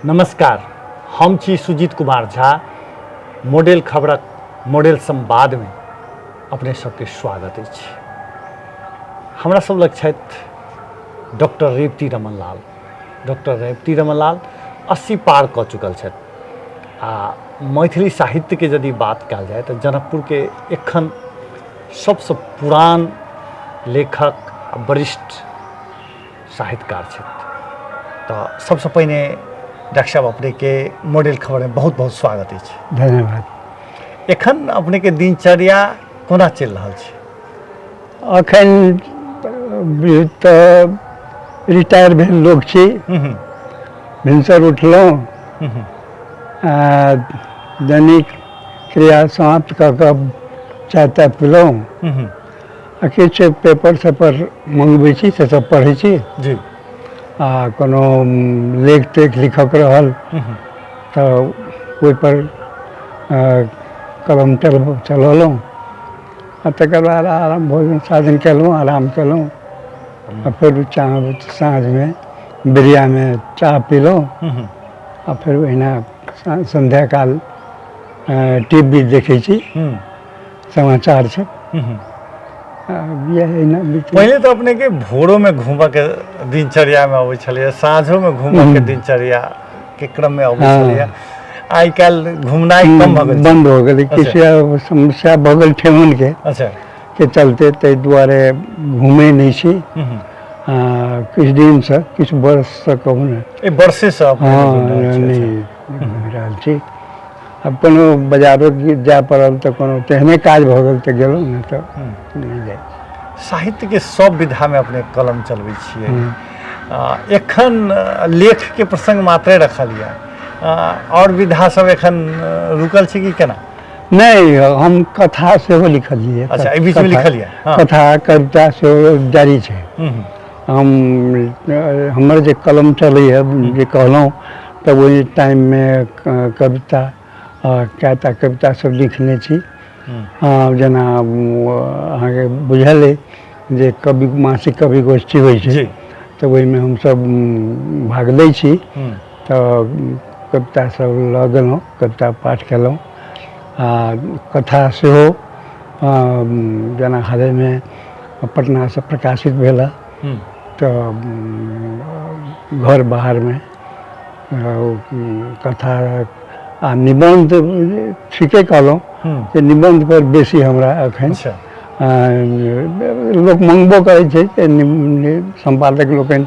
नमस्कार, हम छी सुजीत कुमार झा। मॉडल खबरक मॉडल संवाद में अपने सबके स्वागत अछि। हमरा सब लग छथि डॉक्टर रेवती रमन लाल। डॉक्टर रेवती रमन लाल 80 पार कऽ चुकल छथि आ मैथिली साहित्य के यदि बात कयल जाए तो जनकपुर के एखन सबसे पुरान लेखक आ वरिष्ठ साहित्यकार छथि। तो सबसे पहिने डॉक्टर साहब अपने के मॉडल खबर में बहुत बहुत स्वागत अछि। धन्यवाद। एखन अपने के दिनचर्या कोना चलि रहल छै? अखन तऽ रिटायर भेल लोग छी। भिनसर उठलहुँ, दैनिक क्रिया समाप्त कऽ कऽ चाय ताय पीलहुँ आ किछु पेपर सेपर मँगबै छी, से सब पढ़ै छी। जी। आ कोनो लेख तेख लिखक रहल तऽ ओहिपर कलम चलौलहुँ आ तकर बाद आराम भोजन साधन केलहुँ, आराम केलहुँ आ फेर साँझ में बिरिया में चाह पीलहुँ आ फिर ओहिना संध्या काल टीवी देखै छी, समाचार सब। पहले तो अपने के भोरों में घूमऽ के दिनचर्या में अबै छलै, साँझों में घूमऽ के दिनचर्या के क्रम में अबै छलै। आइ काल्हि घूमनाइ कम भऽ गेल, बंद हो गेलै। किछु समस्या भऽ गेल ठेहुन के। अच्छा। के चलते ताहि दुआरे घूमै नहीं छी। किछु दिन से, किछु वर्ष से कहू ने, वर्षे से नहीं घूमि रहल छी। अब कोनो बाजारो जाय पड़ल तऽ कोनो तेहने काज भऽ गेल तऽ गेलहुँ, नहीं तऽ नहीं जाय। साहित्य के सब विधा में अपने कलम चलबै छियै। एखन लेख के प्रसंग मात्रे रखल यऽ, और विधा सब एखन रुकल छै कि केना? नहीं, हम कथा सेहो लिखलिए। अच्छा, बीच में लिखलिए? कथा कविता सेहो जारी छै। हमर जे कलम चलैए, जे कहलहुँ, तब ओहि टाइम में कविता कएटा कविता सब लिखने छी। जेना अहाँके बुझल अइ जे कवि मासिक कवि गोष्ठी होइ छै, तऽ ओहिमे हमसब भाग लै छी। तऽ कविता सब लऽ गेलहुँ, कविता पाठ केलहुँ आ कथा सेहो जेना हाल में पटना से प्रकाशित भेल तऽ घर बाहर में कथा आ निबंध ठीके कहलहुँ कि निबंध पर बेसी हमरा अखन लोक मंगबो करै छै। संपादक लोकनि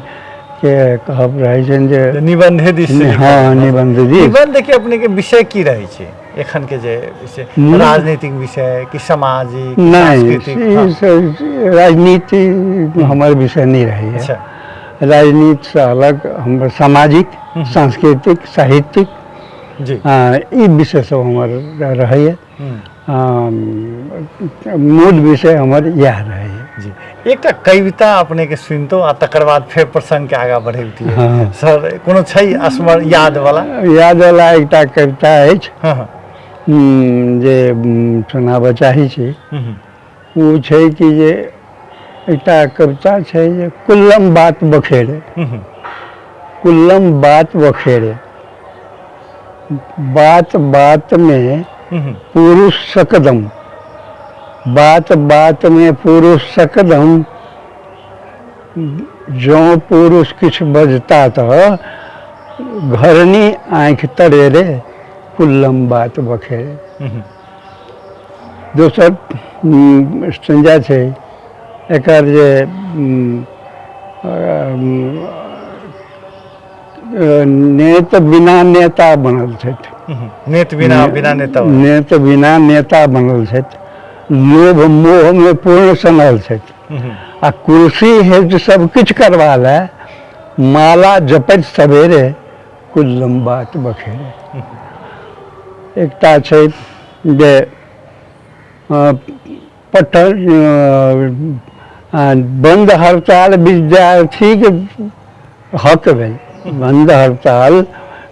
के कहब रहै छनि जे निबंधे दिस। हाँ, निबंध दिस। निबंध के अपने के विषय की रहै छै एखन के जे विषय? राजनीतिक विषय कि सामाजिक, सांस्कृतिक? राजनीति हमर विषय नहीं रही है। राजनीति से अलग हमर सामाजिक, सांस्कृतिक, साहित्यिक ई विषय सब हमर रहैए। मूल विषय हमर यह रहे जी। एक कविता अपने के सुनतो आ तकर बाद फिर प्रसंग के आगा बढ़ेबती है। सर कोनो छै स्मर याद वाला? एक कविता अछि जे सुनाबऽ चाही छी। वो छै कि जे एकटा कविता छै जे कुल्लम बात बखेड़े। कुल्लम बात बखेड़े, बात बात में पुरुष सकदम, बात बात में पुरुष सकदम, जो पुरुष किछ बजता तो घरनी आँख तरेरे, कुल्लम बात बखेड़े। दोसर संज्ञा छै एकर जे नेत बिना नेता बनल छथि। नेत बिना बिना नेता, नेत बिना नेता बनल छथि। लोभ मोह में पूर्ण सनल छथि आ कुर्सी हेतु सब किछु करवा ले, माला जपैत सवेरे, कुल्लम बात बखेड़े। एकटा छै जे बंद हड़ताल विद्यार्थी के हक भेल। बंद हड़ताल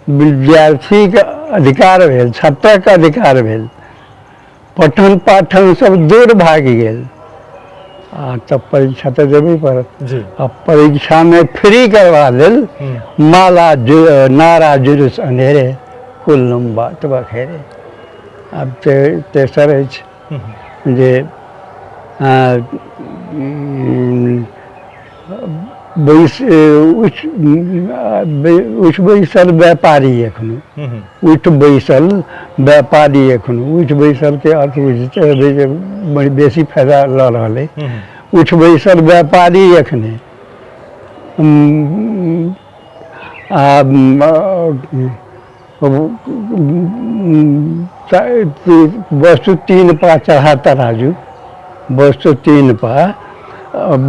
विद्यार्थी के अधिकार भेल, छात्रक अधिकार भेल। पठन पाठन सब दूर भागि गेल। आ तब परीक्षा तो देवी पड़त। जी अब परीक्षा में फ्री करवा लेल माला नारा जुलूस अंधेरे कुल्लम बात बखेरे। अब तेसर अछि जे उठ बैसल व्यापारी एखनो उठ बैसल व्यापारी एखनो उठ बैसल के अर्थ बुझिते हेबै जे बड़ी बेसी फायदा लऽ रहल अइ। उठ बैसल व्यापारी एखने वस्तु 3 पा चढ़ा तराजू वस्तु 3 पा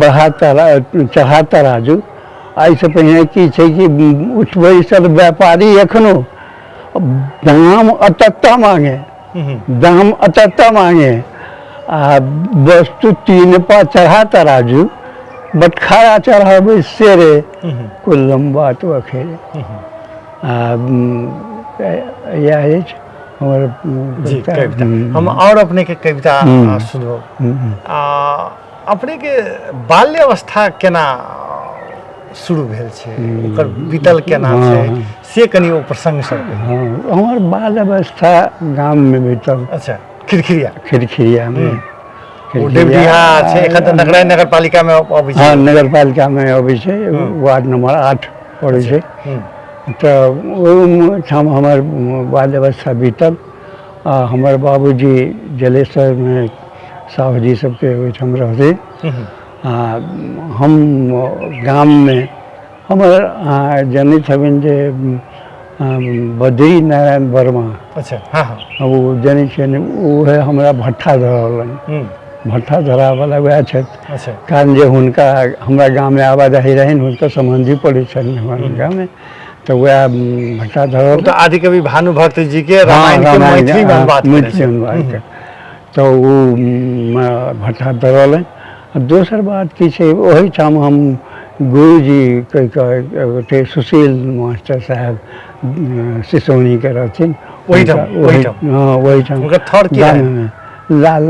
बढ़ा चढ़ा तराजू। एहिसँ पहिने की छै कि उठ बैसल व्यापारी एखनो दाम अतत्ता मांगे दाम अतत्ता मांगे आ वस्तु 3 पा चढ़ा तराजू बटखारा चढ़ाबै शेरे कुल्लम बात बखेरे। यह अछि हमर जी कविता। हम और अपने के कविता सुनबो। अपने के बाल्य अवस्था केना शुरू भेल छै ओकर बीतल केना छै से कनी ओ प्रसंग सब। हमर बाल अवस्था गाम में बीतल। अच्छा खिरखिरिया में ओ डेबिया छै एखन त नगर पालिका में अबै छै। हां नगर पालिका में अबै छै वार्ड नंबर 8 पड़ै छै। तो ओहि ठाम हमर बाल अवस्था बीतल। हमर बाबूजी जलेसर में साहू जी सबके ओहिठाम रहते। हम गाम में हमर जनित हबिन जे बद्री नारायण वर्मा। अच्छा हाँ हाँ वो जनित छनि उहे हमरा भट्ठा धरौलनि। भट्ठा धरावला वएह छथि। अच्छा कारण जे हुनका हमरा गाँव में आवाजाही रहनि हुनकर सम्बन्धी पड़ै छनि हमरा गाँव में तो वह भट्ठा धरौल। तो आदिकवि भानुभक्त जी के रामायण के मैथिली में बात करे तो वो भट्ठा धरौलनि। दोसर बात की छै ओहि ठाम हम गुरुजी कह सुशील मास्टर साहब सिसौनी के रहथिन। वही ठाम लाल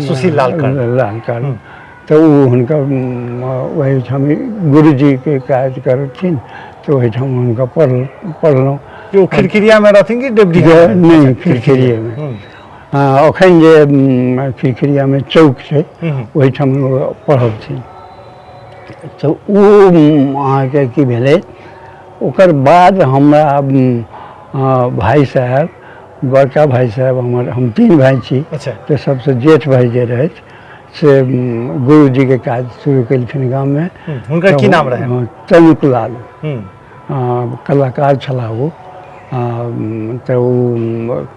सुशील लालकर तो हुनका वही ठाम गुरुजी के काज करथिन तो वही ठाम हुनका पढ़लहुँ। वो खिरखिरिया में रहथिन कि डेबडिया में? नहीं खिरखिरिया में। अखन जे खिरखिरिया में चौक छै वही ठाम पढ़लथिन। तो अहाँके की भेलै ओकर बाद हमरा भाई साहब बड़का भाई साहब हम 3 भाई छी। अच्छा तो सबसे जेठ भाई जे रहथि से गुरुजी के काज शुरू केलखिन गाँव में। हुनकर की नाम रहै? तनुकलाल कलाकार छलाह वो। तो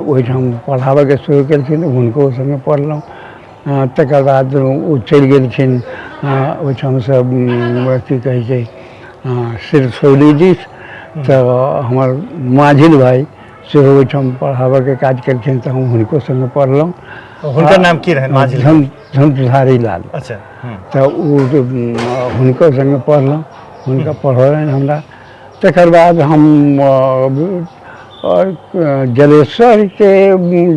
ओहिठाम पढ़ाबैके शुरू केलखिन हुनको संगे पढ़लहुँ। तकर बाद ओ चलि गेलखिन ओहिठाम से की कहै छै सिरसौली जी। तो हमर माझिल भाई सेहो ओहिठाम पढ़ाबैके काज केलखिन तो हम हुनको संगे पढ़लहुँ। हुनकर नाम की रहनि? माझिल झमझारी लाल। अच्छा तो हुनको संगे पढ़लहुँ हुनका पढ़ौलनि हमरा। तकर बाद हम जलेश्वर के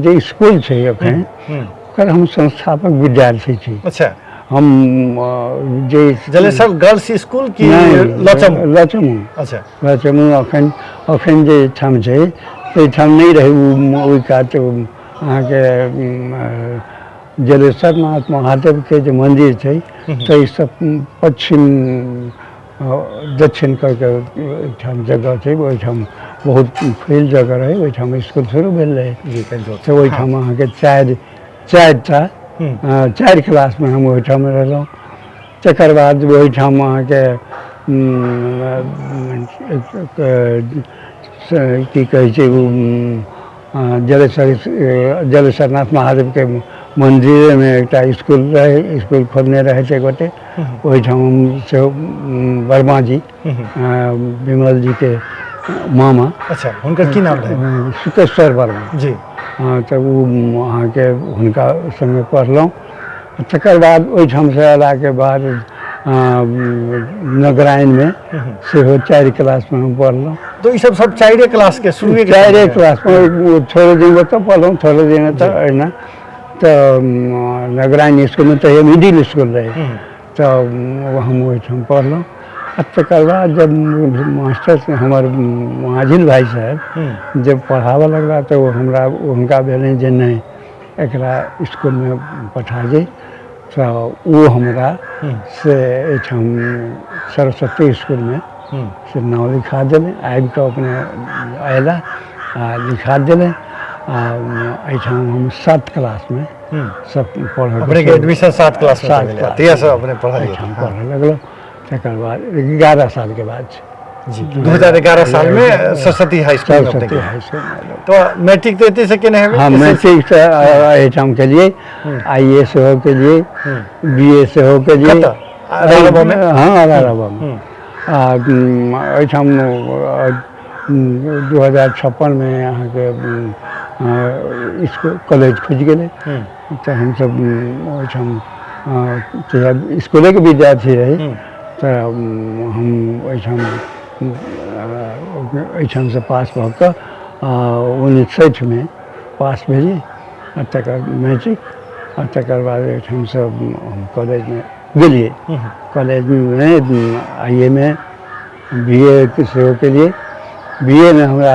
जे स्कूल छै अखन ओकर हम संस्थापक विद्यार्थी छी। अच्छा हम जे जलेश्वर गर्ल्स स्कूल की लचमू? अच्छा लचमू अखन जे ठाम छै एहिठाम नहीं रहे ओहि कात अहाँके जलेश्वर नाथ महादेव के जे मंदिर छै तो सब पश्चिम दक्षिण करके ओहिठाम जगह छै ओहिठाम बहुत फैल जगह रहे ओहिठाम स्कूल शुरू भेल रहे। तो ओहिठाम अहाँके 4 क्लास में हम ओहिठाम रहलहुँ। तकर बाद ओहिठाम अहाँके की कहै छै जलेश्वरनाथ महादेव के मंदिर में एक स्कूल रहे स्कूल खोलने रहे थे गोटे ओहिठाम से वर्मा जी विमल जी के मामा। अच्छा हुनकर की नाम रहे? सुकेश्वर वर्मा जी। तो अहाँके हुनका संगे पढ़लहुँ। तकर बाद ओहिठाम से अयलाके बाद नगराइन में सेहो 4 क्लास में हम पढ़लहुँ। तो ये सब 4 क्लास के शुरू 4 क्लास में थोड़े दिन में तो पढ़लहुँ थोड़े दिन तो अना तो नगराइन स्कूल में तो मिडिल स्कूल रहे तो हम ओहिठाम पढ़लहुँ। आ तकर बाद जब मास्टर हमर माजिल भाई साहब जब पढ़ाबऽ लगला तो हमरा हुनका भेलनि जे नहीं एकरा इसकुलमे पठा दी। तो वो हमरा से एहिठाम सरस्वती स्कूलमे से नाम लिखा देले। आबि कऽ अपने अयला आ लिखा देले। आ एहिठाम हम 7 क्लासमे सब पढ़ऽ अपने के एडमिशन 7 क्लास में मिला तहिया से अपने पढ़लिए एहिठाम पढ़ऽ लगलहुँ। तकर बाद 11 साल के बाद जी 2011 साल में सरस्वती हाई स्कूल में अपने सरस्वती के। हाई स्कूल में तो मैट्रिक तो एते से केने हेबे हाँ मैट्रिक से एहिठाम के लिए IAS सेहो के लिए BA सेहो के लिए कतऽ? अरारवा में? हाँ अरारवा में। आ एहिठाम 2056 में अहाँके इसकुल कॉलेज खुजि गेलै। तऽ हमसब ओहिठाम स्कूले के विद्यार्थी रही। तो हम ओहिठाम से पास भऽ कऽ 1960 में पास भेली। आ तकर मैट्रिक आ तकर बाद एहिठाम से हम कॉलेज में गेलिए। कॉलेज में IA में BA सेहो केलिए। BA में हमरा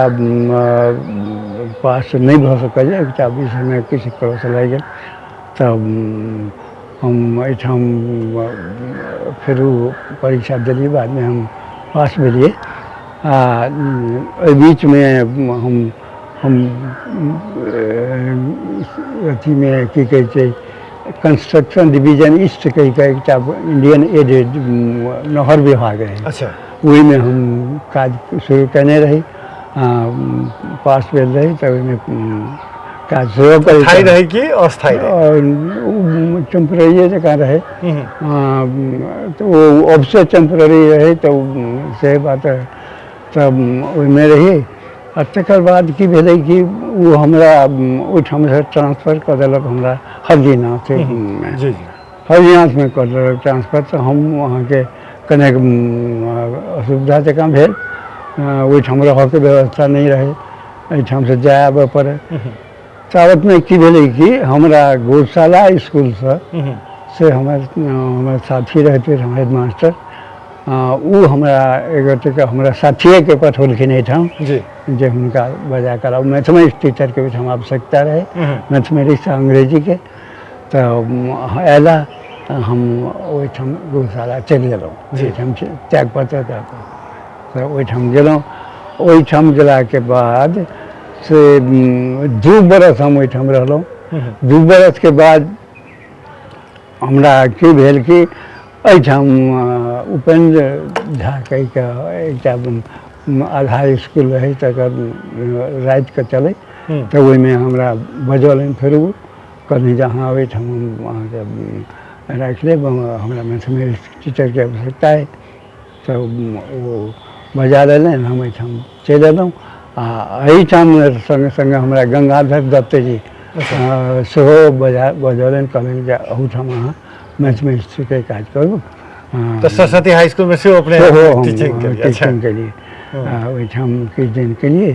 पास नहीं भऽ सकल एकटा विषय में किछु क्रॉस लागि गेल। तब हम एहिठाम फेर परीक्षा देलिए। बाद में हम पास भेलिए। आ एहि बीच में हम अथी में की कहै छै कंस्ट्रक्शन डिवीजन ईस्ट कहि कऽ एकटा इंडियन एडेड नहर विभाग रहे। अच्छा वही में हम काज शुरू केने रही। पास भेल रही तऽ ओहिमे काज सेहो करै स्थायी रहे कि अस्थायी रहे? और टेम्पररी जकाँ रहे। तो वो ऑफिस टेम्पररी रहे तो से बात है। तब ओहिमे रही। आ तकर बाद की भेलै कि वो हमरा ओहिठाम से ट्रांसफर कऽ देलक हमरा हरदीनाथ में। जी जी हरदीनाथ में कऽ देलक ट्रांसफर। तो हम वहाँ के कनेक असुविधा जकाँ भेल। ओहिठाम रहऽके व्यवस्था नहीं रहे। एहिठाम से जाय आबऽ पड़े। तावत में की भेलै कि हमरा गौशाला स्कूल से हमर साथी रहते हमर हेडमास्टर वो हमरा एगोटे हमरा साथिये के पठौलखिन एहिठाम जी जे हुनका बजा कराउ। मैथमेटिक्स टीचर के ओहिठाम आवश्यकता रहे मैथमेटिक्स अंग्रेजी के। तो अयला हम ओहिठाम गौशाला चलि गेलहुँ। ओहिठाम त्यागपत्र दऽ कऽ तऽ ओहिठाम गेलहुँ। ओहिठाम गेलाके बाद से 2 बरस हम ओहिठाम रहलहुँ। 2 बरस के बाद हमरा की भेल कि एहिठाम उपेंद्र झा कहि कऽ एकटा आधार स्कूल रहे तकर राति के चले। तो ओहिमे हमरा बजौलनि फेर ओ कहलनि जे अहाँ ओहिठाम अहाँके राखि लेब हमरा मैथमेटिक्स टीचरके आवश्यकता है। तो ओ बजा लेलनि हम एहिठाम चलि अयलहुँ। आ एहिठाम संगे संगे हमरा गंगाधर दत्त जी सेहो बजौलनि कहलनि जे अहूठाम अहाँ मैथमेटिक्स के काज करू। तो सरस्वती हाई स्कूल में से अपने टीचिंग के लिए? अच्छा टीचिंग के लिए ओहिठाम किछु दिन केलिए।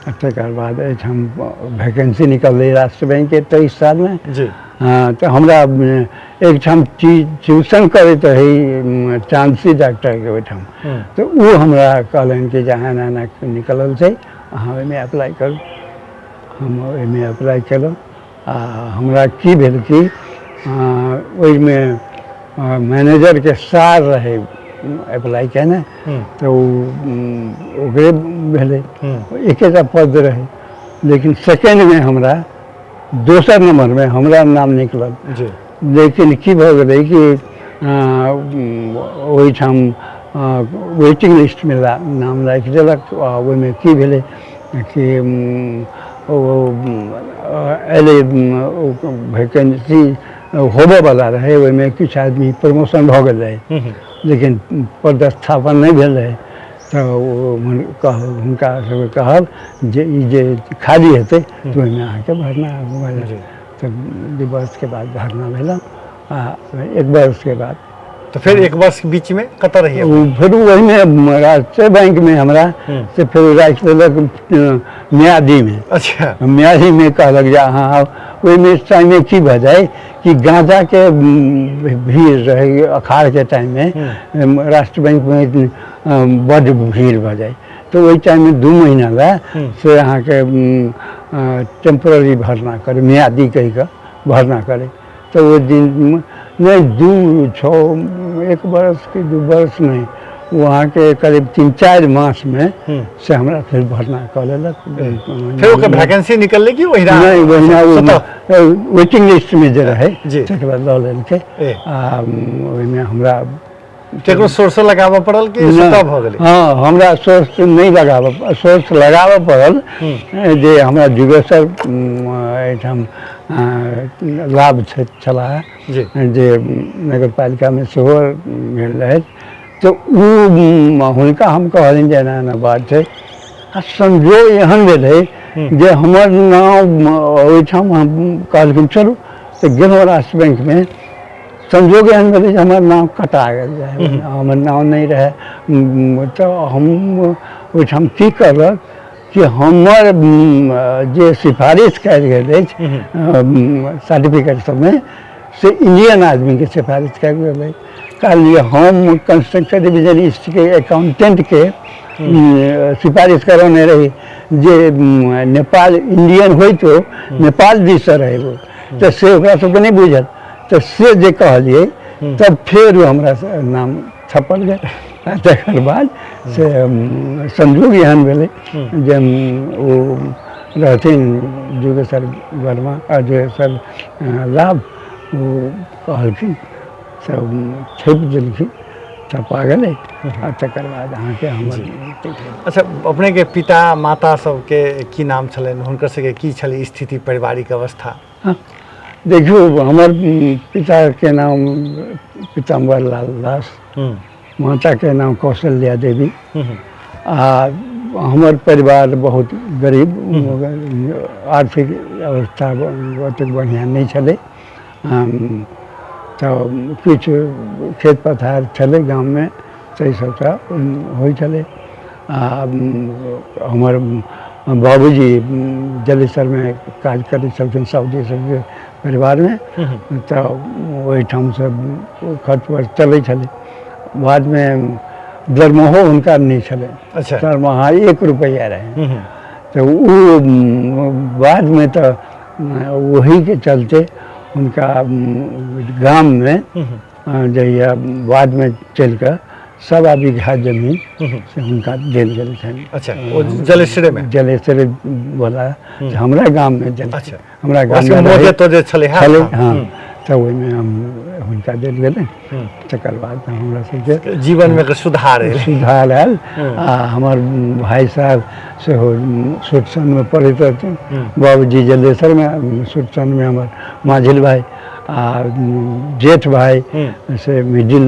तकर बाद एहिठाम वैकेंसी निकललै राष्ट्र बैंक के 23 साल में। जी तो हमरा एकठाम ट्यूशन करैत रही चांदसी डॉक्टर के ओहिठाम। तो वो हमरा कहलनि कि जहाँ एना निकलल छै अहाँ ओहिमे अप्लाई करू। हम ओहिमे अप्लाई केलहुँ। आ हमरा की भेल कि ओहिमे मैनेजर के सार रहे अप्लाई केने। तो ओकरे भेलै एकेटा पद रहे। लेकिन सेकेंड में हमरा दोसर नंबर में हमरा नाम निकलल। जी लेकिन की भऽ गेलै कि ओहिठाम वेटिंग लिस्ट में नाम राखि देलक। ओहिमे की भेलै कि एलै वैकेंसी होबऽवला रहै। ओहिमे किछु आदमी प्रमोशन भऽ गेल रहै लेकिन पदस्थापन नहीं भेल रहे। तो हुनका सबके कहल जे ई जे खाली हेतै तो ओहिमे अहाँके भरना भऽ। तो 2 वर्ष के बाद भरना भेलहुँ। आ 1 वर्ष के बाद तो फिर एक वर्ष के बीच में कतर रही फिर वही में राष्ट्रीय बैंक में हमरा से फिर राखि देलक म्यादी में। अच्छा म्यादी में कहलक जा हाँ वही में इस टाइम में की भऽ जाए कि गांजा के भीड़ रहे अखाड़ के टाइम में राष्ट्र बैंक में बड़ भीड़ भऽ जाए तो वही टाइम में 2 महीना ला से अहाँ के टेम्पररी भरना करे म्यादी कही का भरना करे तो वो दिन नहीं 1 बरस के 2 बरस नहीं वहाँ के करीब 3-4 मास में से हमरा फिर भरना कर लेलक। फिर ओकर वैकेंसी निकलले कि वही नहीं वही वेटिंग लिस्ट में जे रहे तकर बाद लऽ लेलकै आ ओहि में हमरा केकरो सोर्स लगाबऽ पड़ल कि स्वतः भऽ गेलै? हाँ हमरा सोर्स नहीं लगाबऽ सोर्स लगाबऽ पड़ल जे हमरा जुगेश्वर एहिठाम लाभ छला जे नगर पालिका में सेहो भेल रहै तो हुनका हम कहलिन जे एना बात है आ संजोग एहन भेलै जे हमर नाम ओहिठाम हम कहलखिन चलू तो गेलहुँ राष्ट्र बैंक में संजोग एहन भेलै जे हमर नाम कटा गेल हमर नाम नहीं रहे तो हम ओहिठाम की करलक कि हमर जे सिफारिश कयल गेल अछि सर्टिफिकेट सबमें से इंडियन आदमी के सिफारिश कयल गेल कहलिए हम कंस्ट्रक्शन डिविजनिस्ट के अकाउंटेंट के सिफारिश करौने रही जे नेपाल इंडियन हो तो नेपाल दिस रहे वो तो से ओकरा सबके नहीं बुझल तो से जे कहलिए तब फिर हमरा नाम छपल गए तकर बाद से संजोग एहन भेलै जे वो रहथिन जुगेश्वर वर्मा आ जुगेश्वर लाभ वो कहलखिन सब छपि देलखिन छपा गेलै आ तकर बाद अहाँके हमर। अच्छा अपने के पिता माता सबके की नाम छलनि हुनकर सबके की छलै स्थिति पारिवारिक अवस्था? देखियो हमर पिता के नाम पीताम्बर लाल दास माता के नाम कौशल्या देवी आ हमर परिवार बहुत गरीब आर्थिक अवस्था ओतेक बढ़िया नहीं छलै तो किछु खेत पथार छलै गाँव में से सबटा होइ छलै हमर बाबूजी जलेसर में काज करै छलखिन सऊदी सबके परिवार में तो ओहिठाम से खर्च वर्च चलै छलै बाद में दरमहो हुनका नहीं छलै। अच्छा दरमहा 1 रुपया रहे तो वो बाद में तो वही के चलते उनका गांव में जहिया बाद में चल कर 1.25 बीघा जमीन से उनका देल गेल छनि। अच्छा वो जलेसरे में जलेसरे बोला हमरा गांव में अच्छा हमरा गांव में मोजे तो जे छलै हाँ तो ओहिमे हम हुनका देल गेलै तकर बाद हमरा सबके जीवन में सुधार आयल आ हमर भाई साहब सेहो सुरसन में पढ़ैत रहथिन बाबूजी जलेसर में सुरसन में हमर माझिल भाई आ जेठ भाई से मिडिल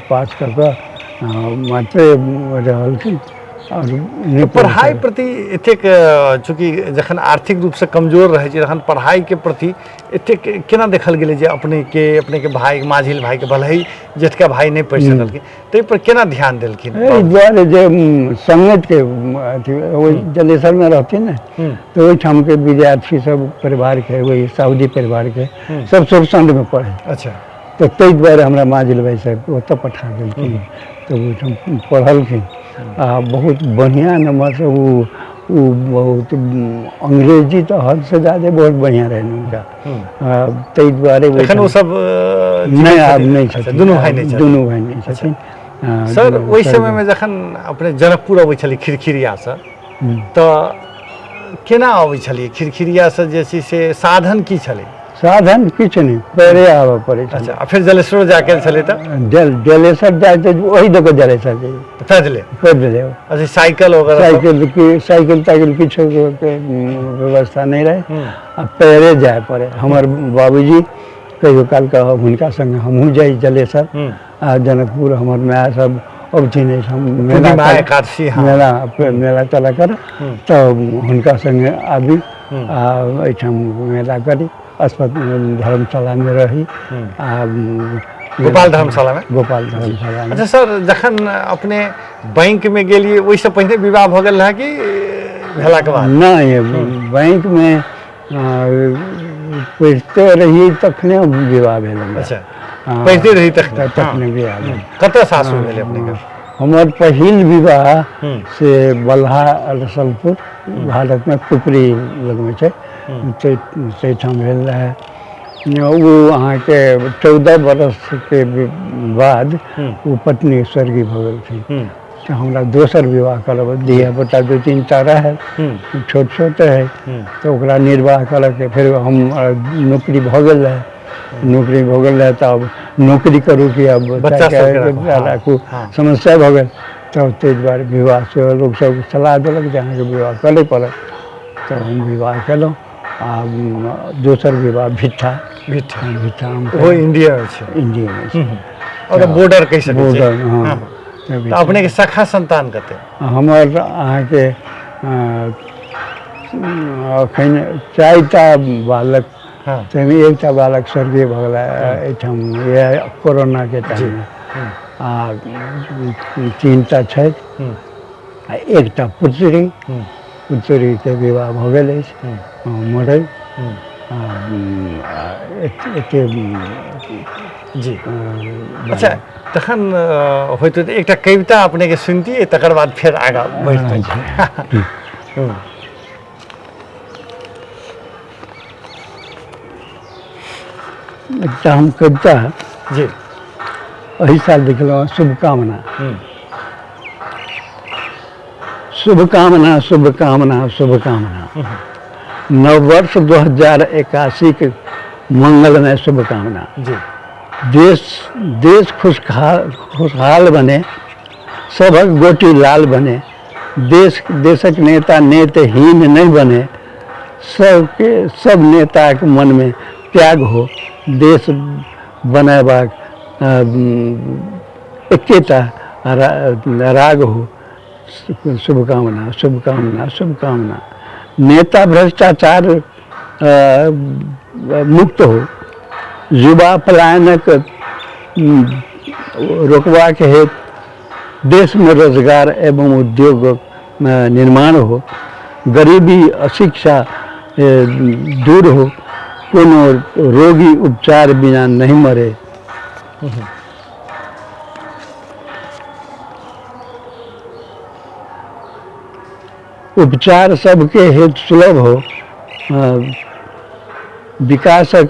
पास कर मात्रे रहलखिन और पढ़ाई प्रति एतेक चूँकि जखन आर्थिक रूप से कमजोर रहे छै तखन पढ़ाई के प्रति एतेक केना देखल गेलै जे अपने के भाई माझिल भाई के भले जेठका भाई नहीं पढ़ि सकलखिन ताहि पर केना ध्यान देलखिन? एहि दुआरे जे संगत के अथी जलेसर में रहथिन ने तो ओहिठाम के विद्यार्थी सब परिवार के वही सऊदी परिवार के सब सुरसंड में पढ़े। अच्छा तो ताहि दुआरे हमरा माझिल भाई साहब ओतऽ पठा देलखिन तो ओहिठाम पढ़लखिन आ बहुत बढ़िया नंबर से वो बहुत अंग्रेजी तो हद से ज़्यादा बहुत बढ़िया रहे उनका ताहि दुआरे वो सब नहीं आब नहीं छथिन दुनू भाई नहीं छथिन। सर वही समय में जखन अपने जनकपुर अबै छलियै खिरखिरिया से तो केना अबै छलियै खिरखिरिया से जे छै से साधन की छलै? साधन किछु नहीं पैरे आबऽ पड़ै छै। अच्छा फिर जलेसर जाके छलै तो जलेसर जाए तो वही दऽ कऽ जलेसर जाइए पैदले। अच्छा साइकिल वगैरह साइकिल ताइकिल किछु के व्यवस्था नहीं रहे आ पैरे जाए पड़े। हमर बाबूजी कहियो काल का हुनका संगे हमहूँ जाई जलेसर आ जनकपुर हमर माय सब अबथिन मेला चला कर तब हुनका संगे आबी आ एहिठाम मेला करी अस्पताल धर्मशाला में रही आ गोपाल धर्मशाला में। गोपाल धर्मशाला में। अच्छा सर, जखन अपने बैंक में गेलिए ओहि से पहले विवाह भ गेल रहा कि भेला के बाद? नहीं, बैंक में पढ़ते रही तखने विवाह भेल हमरा। अच्छा, पढ़ते रही तखने विवाह भेल। कतऽ सासुर भेल अपने के? हमर पहिल विवाह से बल्हा रसलपुर भारत में पुपरी लग में छै, ताहिठाम भेल रहे। वो अहाँके 14 बरस के बाद वो पत्नी स्वर्गीय भऽ गेलखिन। तो हमरा दोसर विवाह करब, धिया पुता 2-3टा रहे, छोट छोट रहे, तो ओकरा निर्वाह करऽ के फिर हम नौकरी भऽ गेल रहे। नौकरी भऽ गेल रहे तब नौकरी करू कि अब बच्चा के राखू, समस्या भऽ गेल। तब ताहि दुआरे विवाह से लोग सब सलाह देलक जे अहाँके विवाह करऽ पड़त। तो हम विवाह केलहुँ। आ दोसर विवाह भिट्ठा वो इंडिया में छै। इंडिया में छै। और बॉर्डर कहि सकै छै। बॉर्डर, हाँ। तो अपने के सखा संतान कते? हमर अहाँके अखन 4टा बालक, ताहिमे एकटा बालक स्वर्गीय भऽ गेला एहिठाम कोरोना के टाइम में। आ 3टा छै। आ एकटा पुत्री के विवाह भऽ गेल अछि, मरल। एते जी। अच्छा, तखन होइत एकटा कविता अपने के सुनतियै, तकर बाद फिर आगा बढ़ितै। एकटा हम कविता जी एहि साल लिखलहुँ, शुभकामना। शुभकामना शुभकामना शुभकामना, नववर्ष 2081 के मंगलमय शुभकामना। जी। देश खुशहाल बने, सभक गोटी लाल बने, देशक नेता नेतहीन नहीं बने, सब नेता के मन में त्याग हो, देश बनैबाक एकेटा राग हो। शुभकामना शुभकामना शुभकामना। नेता भ्रष्टाचार मुक्त हो, युवा पलायनक रोकवा के हेतु देश में रोजगार एवं उद्योग निर्माण हो, गरीबी अशिक्षा दूर हो, कोनो रोगी उपचार बिना नहीं मरे। उपचार सबके हेतु सुलभ हो, विकासक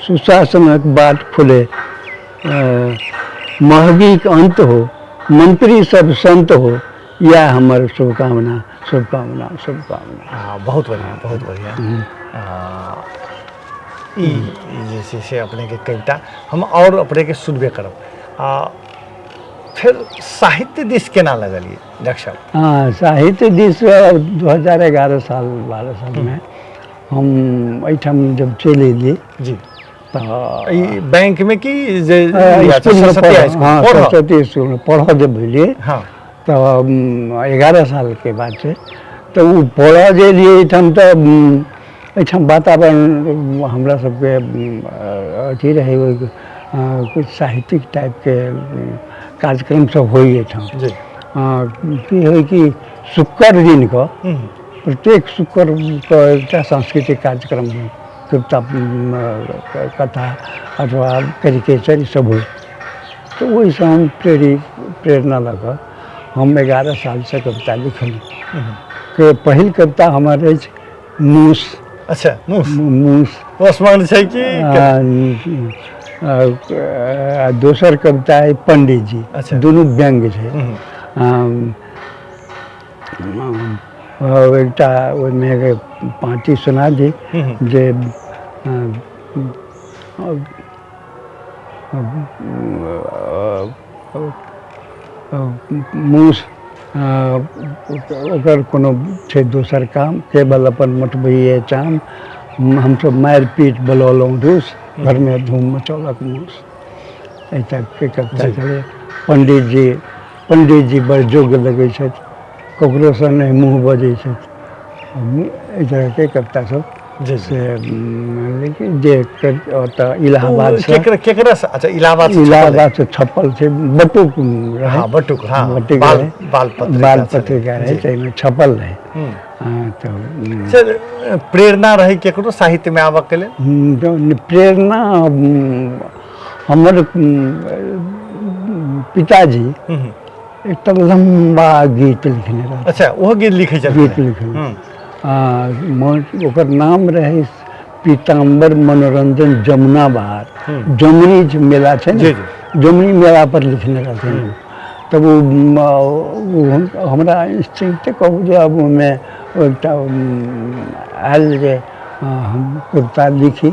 सुशासनक बाट खुले, महगी के अंत हो, मंत्री सब संत हो, यह हमार शुभकामना शुभकामना शुभकामना। बहुत बढ़िया, बहुत बढ़िया। जैसे से अपने के कविता हम और अपने के सुनबे करब। फिर साहित्य दिश केना लगलिए डॉक्टर साहब? हाँ, साहित्य दिश 2011 साल 12 साल में हम एहिठाम जब चलि एलिए। जी। तो बैंक में कि सरस्वती स्कूल में पढ़ जब एलिए। हाँ। तो 11 साल के बाद से तो वो पढ़ जे लिए एहिठाम, तो एहिठाम वातावरण हमरा सबके अथी रहे, कुछ साहित्यिक टाइप के कार्यक्रम सब होइए ठाम। की है कि शुक्र दिन को प्रत्येक शुक्र को एक सांस्कृतिक कार्यक्रम हो, कविता कथा अथवा कैरिकेचर सब हो। तो वही से हम प्रेरणा लगा हम 11 साल से कविता लिखली। के पहिल कविता हमारे मूस। अच्छा, मूस ओस्मान छै कि दोसर कविता है पंडित जी। अच्छा। दोनों व्यंग है। एकटा ओहिमे पाँति सुना दी जे मूस ओकर कोनो छै दोसर काम, केवल अपन मटबैए चाम, हमसब मारि पीट बलौलहुँ रूस, घर में धूम मचौलक मूस। एहि तक के कविता छलै। पंडित जी बड़ योग्य लगै छथि, ककरोसँ नहि मुँह बजै छथि। एहि तरहके कविता सब जी से लेकिन जे ओतऽ इलाहाबाद से केकरा से अच्छा इलाहाबाद से इलाहाबाद से छपल छै बटुक रहे। हाँ बटुक हाँ बटुक बाल रहे, बाल पत्रिका बाल छलै। पत्रिका रहे जी। ताहिमे छपल रहे। हम्म। तो सर प्रेरणा रही केकरो साहित्य में आबऽ के लेल? प्रेरणा हमर पिताजी हम्म। एकटा लम्बा गीत लिखने रहथिन। अच्छा वो गीत लिखे चलते गीत लिखने ओकर नाम रहे पीताम्बर मनोरंजन जमुना बहार। जमुनी जे मेला छै जी, ने, जमुनी मेला पर लिखने रहथिन। तब वो हमरा इंस्टिंक्ट कहू जे अब ओहिमे एकटा आयल जे हम कविता लिखी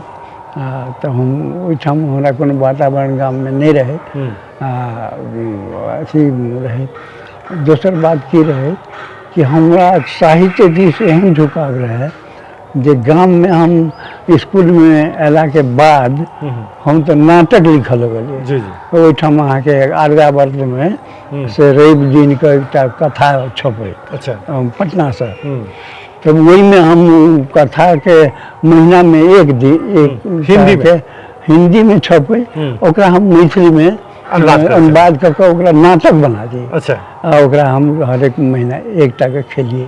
तो हम ओहिठाम हमरा कोनो वातावरण गाममे नहीं रहे। अथी रहे। दोसर बात की रहे कि हमरा साहित्य दिस एहन झुकाव रहे जे गाम में हम स्कूल में अयला के बाद हम तो नाटक लिखल लगलिए। जी जी। ओहिठाम अहाँके आर्यावर्त में से रवि दिन के एकटा कथा छपे। अच्छा। पटना से। तब वही में हम कथा के महीना में एक दिन एक हिंदी में छपे, ओकरा हम मैथिली में अनुवाद करके ओकरा नाटक बना दिए। अच्छा। ओकरा हम हर एक महीना एकटा के खेलिए।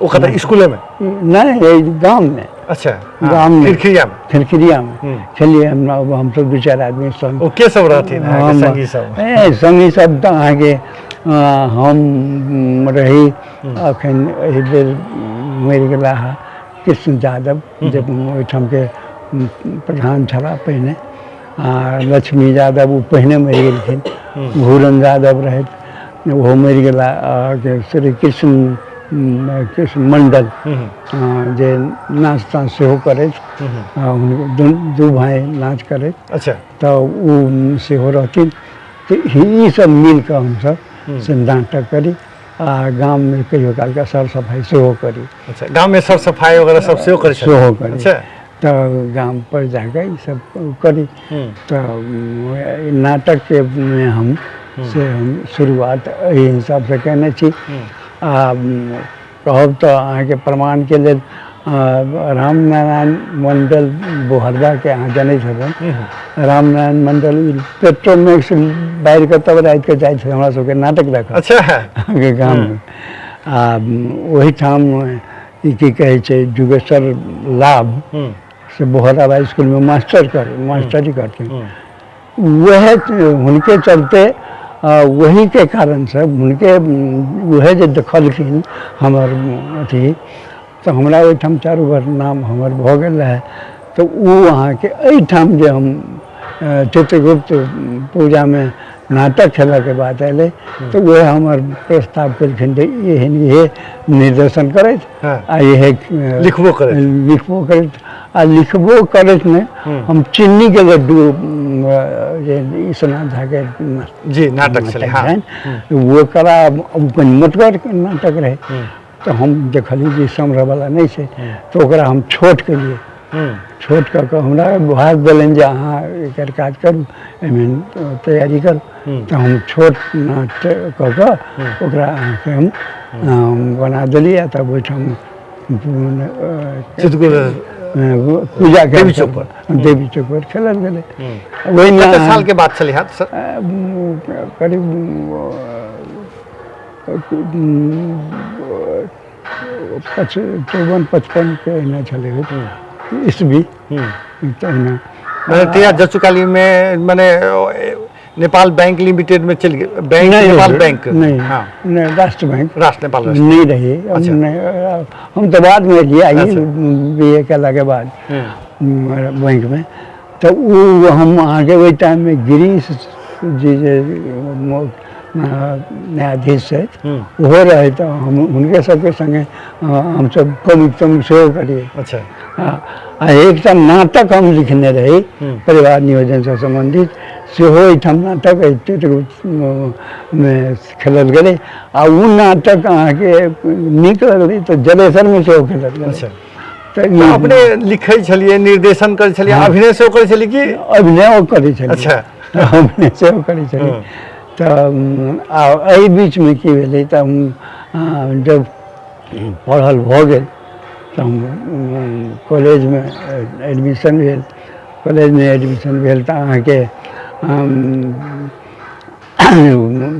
ओ कथा स्कूल में नहीं, गांव में। अच्छा। गांव में खिरखिरिया में खेलिए। हम सब दू चार आदमी संग। ओ के सब रहथिन संगी सब? संगी सब तो अहाँके हम रही अखन एहि बेर मरि गेला है कृष्ण यादव, जब ओहिठाम के प्रधान छला पहिने। लक्ष्मी यादव वो पहिने मरि गेलखिन। घूरन यादव रहे वो मरि गेला। श्री कृष्ण मंडल जे नाच ताच सेहो करैत, दू भाई नाच करैत। अच्छा। तो वो सेहो रहथिन। तो ई सब मिल के हम सब से नाटक करी गांव में कहियो काल के सर सफाई सेहो करी। अच्छा, गांव में सर सफाई वगैरह सब सेहो करी। अच्छा। तो गांव पर जाके ये सब करी। तो नाटक के में हम शुरुआत एहि हिसाब से कहने छी। कहब तो अहाँके प्रमाण के लेल रामनारायण मंडल बोहरदा के अहाँ जानैत हेबै। रामनारायण मंडल पेट्रोमैक्स बाहर के तब रात के जाइत हमरा सबके नाटक देखऽ। अच्छा। अहाँके गाँव में वही ठाम की कहे छै जुगेश्वर लाभ से बोहरा स्कूल में मास्टरी करते। वह उनके चलते वही के कारण से उनके वह जे देखलखिन हमर अथी, तो हमरा ओहिठाम चारू बार नाम हमर भऽ गेल रहे। तो वो अहाँके एहिठाम जे हम चित्रगुप्त पूजा में नाटक खेला के बाद अयलै, तो वह हमर प्रस्ताव केलखिन जे इहे निर्देशन करैत आ इहे लिखबो करैत आ लिखबो करैत में हम चीनी के लड्डू जे ईसनाथ झा के जी नाटक छलै। हाँ। वो करा मोटगर नाटक रहे। तो हम देखली जे समझ वाला नहीं छै, तो ओकरा हम छोट केलिए। छोट कऽ हमरा भाग देलनि जे अहाँ एकर काज करू, एहिमे तैयारी करू। तो हम छोट नाटक कऽ ओकरा अहाँके हम बना देलिए। तब ओहिठाम पूजा के देवी चौक पर खेलल गेलै। वही कते साल के बात छलै हाथ सर? करीब 54-55 के एना छलै ईस्वी। मैंने तिया जचुकाली में मैंने नेपाल बैंक लिमिटेड में चल गए। बैंक नेपाल बैंक नहीं राष्ट्र बैंक नेपाल नहीं रही। हम तो बाद में गए बीए केला के बाद बैंक में। तो वो हम आगे वही टाइम में गिरीश जी जे न्यायाधीश है वो रहे। तो हम उनके सबके संगे हम सब कविता सेहो करिए। अच्छा। एक नाटक हम लिखने रही परिवार नियोजन से संबंधित, सेहो एहिठाम नाटक में खेलल गेलै। आ वो नाटक अहाँके नीक लगलै तो जलेसर में सेहो खेलल गेलै। अच्छा। तो अपने लिखै छलिए, निर्देशन करै छलिए, अभिनय सेहो करै छलिए कि? अभिनय करै छलिए। अच्छा। अभिनय सेहो करै छलिए। तो एहि बीच में की भेलै, तो हम जब पढ़ल भऽ गेल तो हम कॉलेज में एडमिशन भेल। कॉलेज में एडमिशन भेल तो अहाँके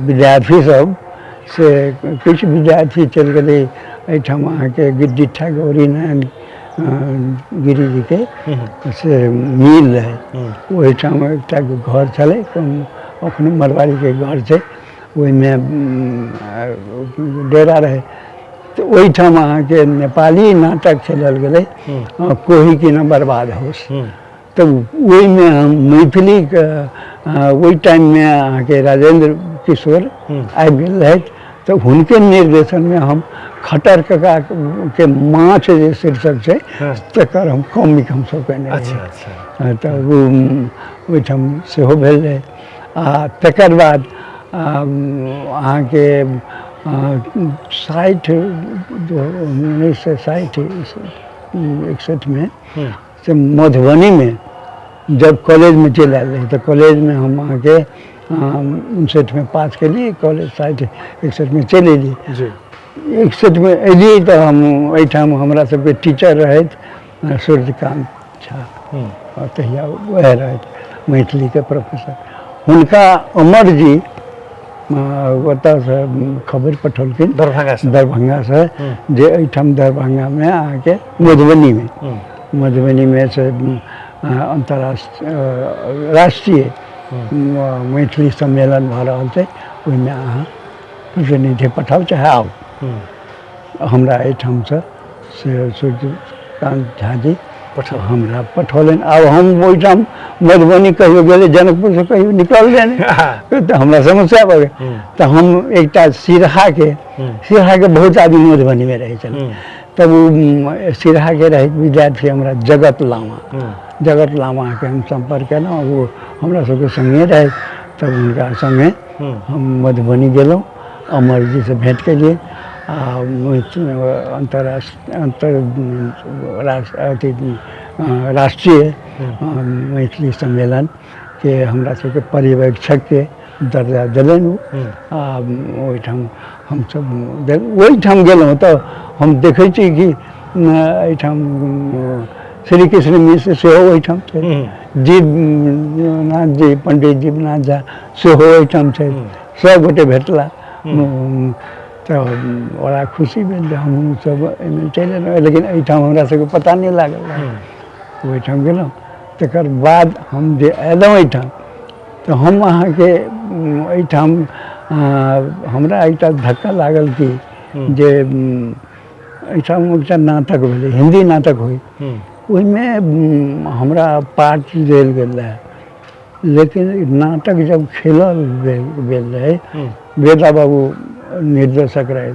विद्यार्थी सब से कुछ विद्यार्थी चल गए एहिठाम अहाँके गिट्ठा गौरी नारायण गिरी जी के से मिल रहे। ओहिठाम एकटा घर छलै, अखनो मरवाड़ी के घर छै, ओहिमे डेरा रहे। तो ओहिठाम अहाँके नेपाली नाटक चलल गेलै कोही की न बर्बाद होश। तो ओहिमे हम मैथिली ओहि टाइममे अहाँके राजेंद्र किशोर आबि गेल रहथि। तो हुनके निर्देशन में हम खटर कका के माछ जे शीर्षक छै तकर हम कॉमिक हम सब केने रही। तो ओहिठाम सेहो भेल रहे। आ तकर बाद अहाँके 1960-61 में से मधुबनी में जब कॉलेज में चल आयल रही, तो कॉलेज में हम अहाँके 59 में पास केलिए, कॉलेज 60-61 में चल एलिए। 61 में एलिए तो हम एहिठाम हमरा सबके टीचर रहथि सूर्यकांत झा, और तहिया वह रहथि मैथिली के प्रोफेसर। हुनका अमर जी ओतऽ से खबर पठौलखिन दरभंगा से जे एहिठाम दरभंगा में अहाँके मधुबनी में से अंतर्राष्ट्रीय राष्ट्रीय मैथिली सम्मेलन भऽ रहल छै, ओहिमे अहाँ प्रतिनिधि पठाउ चाहे आउ। हमरा एहिठाम से सूर्यकांत झा जी हमरा पठौलनि। आब हम ओहिठाम मधुबनी कहियो गेलै, जनकपुर से कहियो निकललै नहि, तो हमरा समस्या भऽ गेल। तो हम एकटा सिरहा के बहुत आदमी मधुबनी में रहै छलै, तब ओ सिरहा के रहे विद्यार्थी हमरा जगत लामा के हम संपर्क केलहुँ। वो हमरा सबके संगे रहे, तब हुनका संगे हम मधुबनी गेलहुँ, अमर जी से भेंट केलिए। राष्ट्रीय मैथिली सम्मेलन के हमरा सबके पर्यवेक्षक के दर्जा दिलनि। ओहिठाम हमसब ओहिठाम गेलहुँ तो हम देखै छी कि एहिठाम श्री कृष्ण मिश्र सेहो ओहिठाम छै, जीवनाथ जी, पंडित जीवनाथ झा सेहो ओहिठाम छै, सब गोटे भेटला। तो बड़ा खुशी भेल जे हम सब एहिमे चलि एलहुँ, लेकिन एहिठाम हमरा सबके पता नहीं लागल। ओहिठाम गेलहुँ, तकर बाद हम जे एलहुँ एहिठाम, तो हम अहाँके एहिठाम हमरा एकटा धक्का लागल कि जे एहिठाम एकटा नाटक भेलै, हिंदी नाटक होइ, ओहिमे हमरा पार्ट देल गेल रहे। लेकिन नाटक जब खेलल गेल रहे, वेदा बाबू निर्देशक रहे।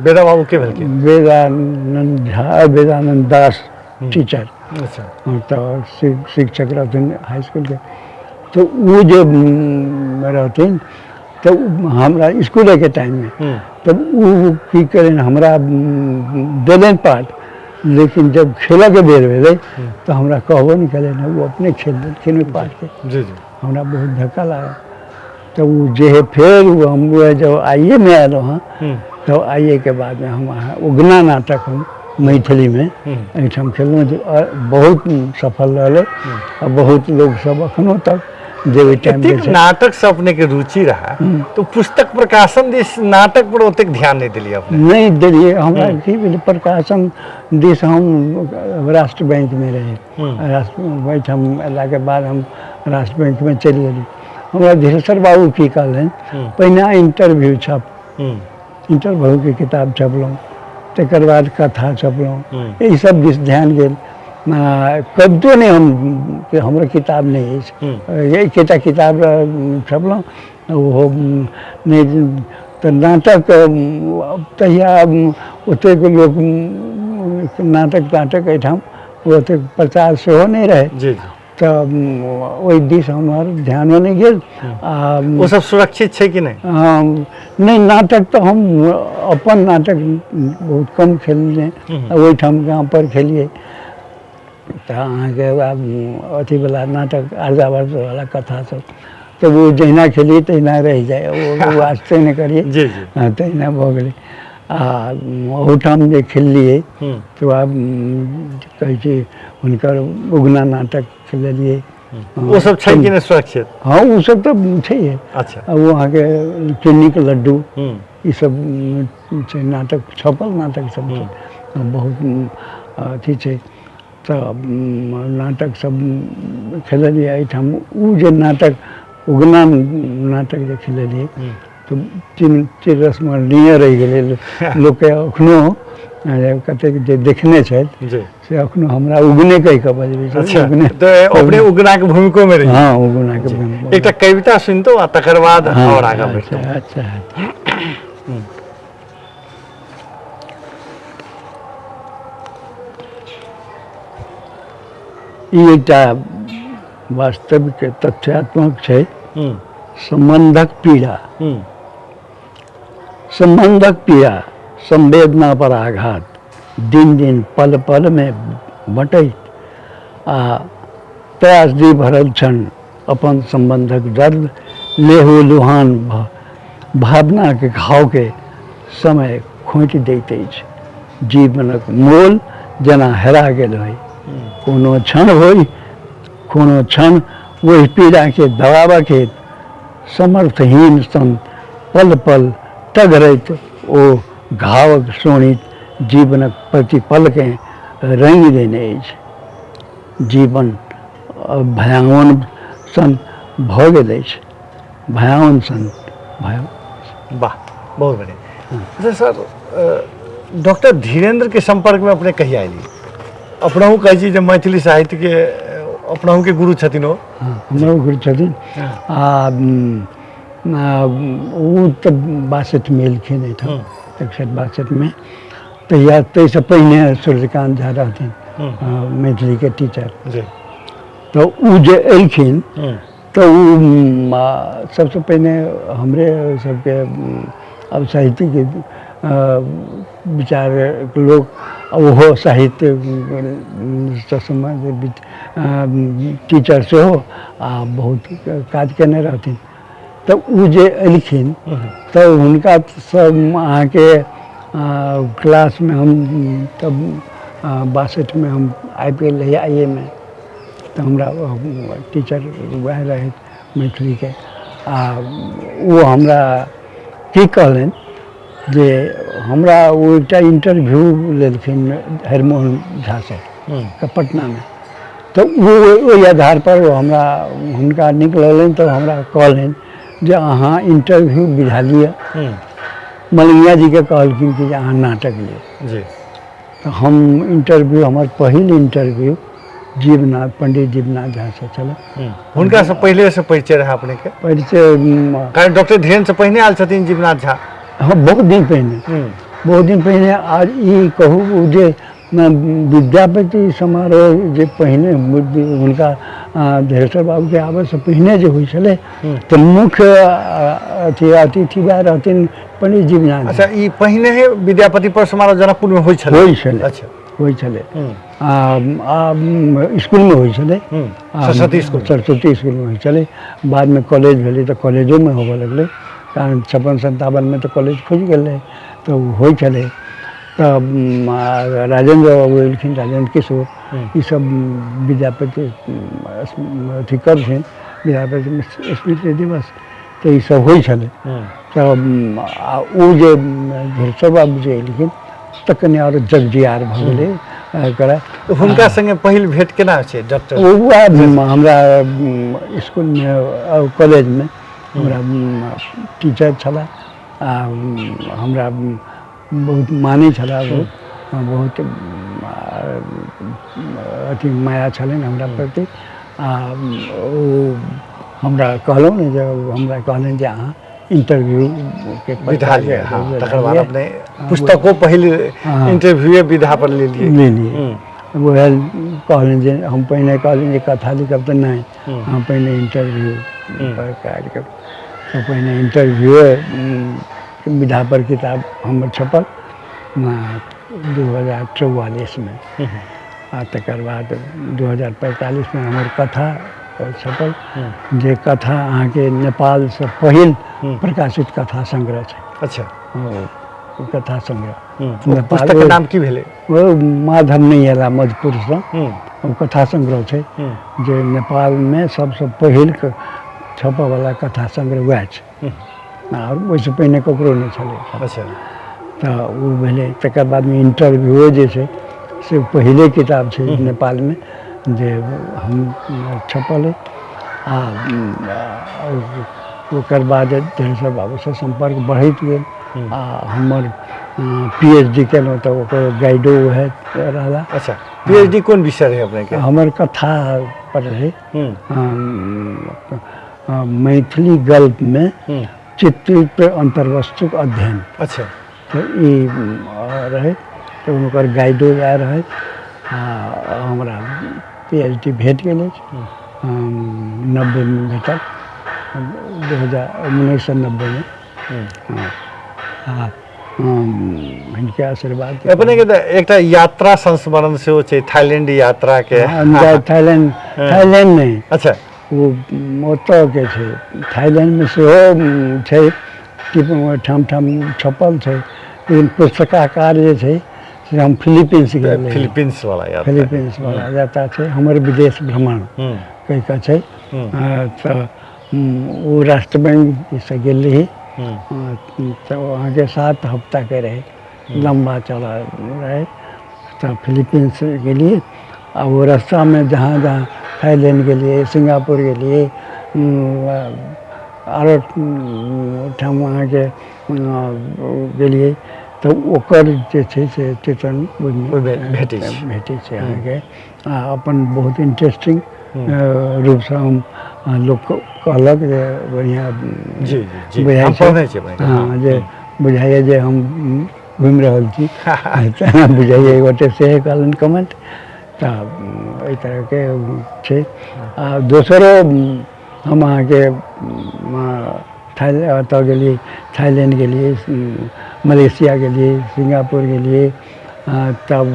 वेदा बाबू के भेल? वेदानंद झा, वेदानंद दास टीचर, तो शिक्षक रहथिन हाई स्कूल के। तो वो जो रहथिन, तो हमरा स्कूल के टाइम में, तब वो की करें हमरा देलन पार्ट, लेकिन जब खेल के बेर भेलै तो हमरा कहबो नहीं करें, वो अपने खेल देलखिन पार्ट के। हमरा बहुत धक्का लगा। तो वो जे फिर हम जब आइए में आयल हाँ, तो आइए के बाद में हम उगना नाटक हम मैथिली में एहिठाम खेलहुँ, बहुत सफल रहे। और बहुत लोग सब अखनो तक जे टाइम नाटक से अपने के रुचि रहा, तो पुस्तक प्रकाशन दिस नाटक पर ओतेक ध्यान नहीं दिलिए अपने? नहीं दिलिए। हमरा की भेल, प्रकाशन दिस हम राष्ट्र बैंक में रहे। एहिठाम अयला के बाद हम राष्ट्र बैंक में चलि गेली। हमरा धीरेश्वर बाबू की कहलनि, पहिने इंटरव्यू छप, इंटरव्यू के किताब छपलहुँ, तकर बाद कथा छपलहुँ, यही सब दिस ध्यान गेल। कवितो नहीं हमरा किताब नहीं है, एकटा किताब छपलहुँ, ओहो नहीं। तो नाटक तहिया ओतेक लोक नाटक एहिठाम ओतेक प्रचार सेहो नहीं रहे। तो ओहि दिस हमर ध्यानो नहीं गेल। वो सब सुरक्षित है कि नहीं? नहीं, नाटक तो हम अपन नाटक बहुत कम खेलिए, ओहिठाम गाँव पर खेलिए। तो अहाँके अथी वाला नाटक आर्यावर्त वाला कथा सब, तो वो जहिना खेलिए तहिना रह जाए, वो वास्ते नहीं करिए, तहिना भऽ गेलै। आ ओठाम जे खेललिए हम्म, तो आब कहै छै हुनकर उगना नाटक खेललिए। वो सब छै कि नहीं सुरक्षित? हाँ वो सब तो छैहे। अच्छा। आ वो अहाँके चीनी के लड्डू हम्म, ई सब छै, नाटक छपल नाटक सब छै, बहुत अथी छै। तऽ नाटक सब खेललिए एहिठाम। ओ जे नाटक उगना नाटक जे खेललिए तो चिरस्मरणीय रहि गेलै। लोकके एखनो कतेक जे देखने छथि जी। से एखनो हमरा उगने कहि कऽ बजबै छै। अच्छा, उगने तो अपने उगना के भूमिको में रही? हाँ उगना के जी। भूमिका। एक कविता सुनतो आ तकर बाद हाँ, और आगे अच्छा बढ़तो। अच्छा। ई एकटा वास्तविक तथ्यात्मक छै। हम्म, संबंधक पीड़ा, हम्म, संबंधक पीड़ा, संवेदना पर आघात, दिन दिन पल पल में बटैत आ त्रासदी भरल क्षण अपन संबंधक दर्द लेहू लुहान भावना के घाव के समय खोंटि दैत अछि। जीवनक मोल जेना हेरा गेल होइ, कोनो क्षण होइ, कोनो क्षण वही पीड़ा के दबावक हेतु समर्थहीन सन पल पल टघरैत ओ घावक शोणित जीवनक प्रतिपल के रंगि देने अछि। जीवन भयावन सन भऽ गेल अछि, भयावन सन भय। वाह, बहुत बढ़िया। अच्छा सर, डॉक्टर धीरेन्द्र के संपर्क में अपने कहिया अयली? अपनहु कहै छी जे मैथिली साहित्य के अपनहु के गुरु छथिन ओ? हाँ, हमरो गुरु छथिन। ओ तऽ 62 में एलखिन एहिठाम, 61-62 में। तहिया ताहिसँ पहिने सूर्यकान्त झा रहथिन मैथिली के टीचर। जी। तो ओ जे एलखिन तो सबसे पहिने हमरे सबके अब साहित्य के विचार लोग ओहो साहित्य से संबंधित टीचर से हो आ बहुत काज केने रहथिन। तो ओ जे एलखिन तो हुनका सब अहाँके क्लास में हम तब 62 में हम आबि गेल रही आइए में। तो हमरा टीचर वह रहे मैथिली के। वो हमरा की कहलन जे हमरा वो एकटा इंटरव्यू लेलखिन हरिमोहन झा से पटना में। तो वो आधार पर वो हमरा हुनका नीक लगलनि तो हमरा कहलन जे अहाँ इंटरव्यू बुझा लिअ। मलंगिया जी के कहलखिन कि अहाँ नाटक लिअ। जी। तो हम इंटरव्यू, हमार पहिल इंटरव्यू जीवनाथ पंडित जीवनाथ झा से चला। हुनका से पहले से परिचय रहा अपने के? परिचय कारण डॉक्टर धीरेन्द्र से पहले आयल छथिन जीवनाथ झा? हाँ, बहुत दिन पहले, बहुत दिन पहले। आज ई कहू जे विद्यापति समारोह जे पहिने हुनका धीरेश्वर बाबू के आबे से पहिने जे होइ छलै तो मुख्य अतिथि वह रहथिन पंडित जीवनाथ। अच्छा, ई पहिने ही विद्यापति पर समारोह जनकपुर में होइ छलै? होइ छलै। अच्छा, होइ छलै। स्कूल में होइ छलै, सरस्वती स्कूल। सरस्वती स्कूल में होइ छलै। बाद में कॉलेज भेलै तो कॉलेजो में होबऽ लगलै। कारण 56-57 में तो कॉलेज खुल गेलै तो होइ छलै। तब राजेंद्र बाबू एलखिन, राजेंद्र किशोर, ये सब विद्यापति अथी करथिन, विद्यापति स्मृति दिवस तो ये सब होइ छलै। तब ओ जे धीरेश्वर बाबू जे एलखिन तऽ कनि और जगजियार भऽ गेलै एकरा। हुनका संगे पहिल भेंट केना छै डॉक्टर? वो हमरा स्कूल में कॉलेज में हमरा टीचर छला, हमरा बहुत मानै छला, बहुत अथी माया छलनि हमरा प्रति। ओ हमरा कहलहुँ ने जब हमरा कहलनि जे अहाँ इंटरव्यू के विधा लिए। हाँ, तकर बाद अपने पुस्तकों पहले इंटरव्यू विधा पर ले लिए। वह कहलनि जे हम पहिने कहलनि जे कथा लिखब तऽ नहीं, हम पहिने इंटरव्यू पर काज करब। तो पहिने इंटरव्यू विधा पर किताब हमर छपल 2044 में। आ तकर बाद 2045 में हमर कथा छपल, जे कथा अहाँके नेपाल से पहिल प्रकाशित कथा संग्रह छै। अच्छा। कथा संग्रह ओ पुस्तक के नाम की भेले वो माधव नहीं अला मधुपुर से हम्म कथा संग्रह है जो नेपाल में सबसे पहिल छपा वाला कथा संग्रह वह है और वैसे पहले ककरो नहीं चले अच्छा तो वो भेले तकर बाद में इंटरव्यू जे छै से पहले किताब छै नेपाल में जे हम छपल है ओकर बाद धनेश्वर बाबू से संपर्क बढ़त गेल आ हमर PhD केलहुँ तो ओकर गाइडो है रहला। अच्छा PhD कौन विषय है अपने के हमर कथा पर रहे मैथिली गल्प में चित्रित अंतर्वस्तुक अध्ययन। अच्छा तो ये रहे तो उनकर गाइडो आए रहे हमरा PhD भेट गेल 90 में भेटल 1990 में इनके आशीर्वाद अपने के एकटा यात्रा संस्मरण से हो थाईलैंड यात्रा के थाईलैंड नहीं अच्छा वो ओतऽ के छै थाईलैंड में सेहो छै कि ठाम ठाम छपल छै लेकिन पुस्तकाकार जे छै से हम फिलीपींस गेल फिलीपींस वाला यात्रा छै हमर विदेश भ्रमण कहि कऽ छै तऽ वो राष्ट्र बैंक से गेल रही तो वहाँ के 7 हफ्ता के रहे लंबा चला रहे तो फिलीपींस के लिए और वो रास्ता में जहाँ जहाँ थाईलैंड के लिए सिंगापुर के लिए आरो ठाम वहाँ के लिए तो ओकर जे छै से चित्रण भेटै छै अहाँके अपन बहुत इंटरेस्टिंग रूप से हम लोग कहलक जे बढ़िया बुझाइ छै हाँ जे बुझाइए जे हम घूमि रहल छी बुझाइए गोटे से कहलन कमेंट तो एहि तरह के छै आ दोसरो हम अहाँके ओतऽ गेलिए थाईलैंड गेलिए मलेशिया गेलिए सिंगापुर गेलिए तब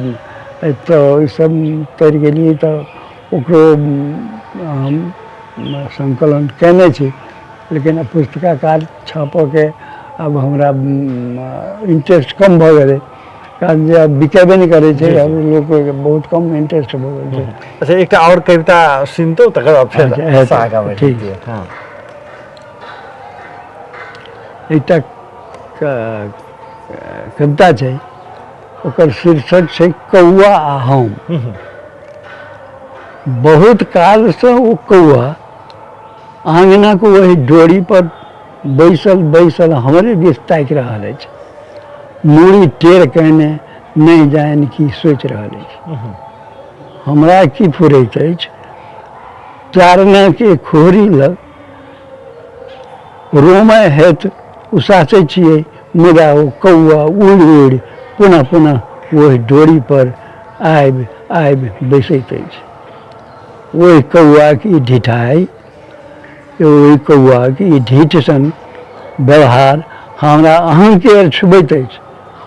तो सब तर गेलिए तो ओकरो हम संकलन केने छी लेकिन पुस्तकाकार छापऽ के अब हमरा इंटरेस्ट कम भऽ गेलै कारण जे अब बिकेबे नहीं करे छे अब लोग के बहुत कम इंटरेस्ट भऽ गेल छै। अच्छा एकटा और कविता सुनतो तकर बाद फेर आगा बढ़ी ठीक है हाँ एकटा कविता छै ओकर शीर्षक छै कौआ आ हम। बहुत काल से वो कौआ आंगना को वही डोरी पर बैसल बैसल हमरे दिस ताकि रहल अछि मूड़ी टेढ़ कहने नहीं जान की सोच रहल अछि हमरा की फुरैत अछि चारना के खोरी लग रोमय हेतु उसासै छियै मुदा ओ कौआ उड़ि उड़ि पुनः पुनः वही डोरी पर आबि आबि बैसैत अछि। वही कौआ की ढिठाई वही कौआ की ढीठ सन व्यवहार हमरा अहंके छुबैत अछि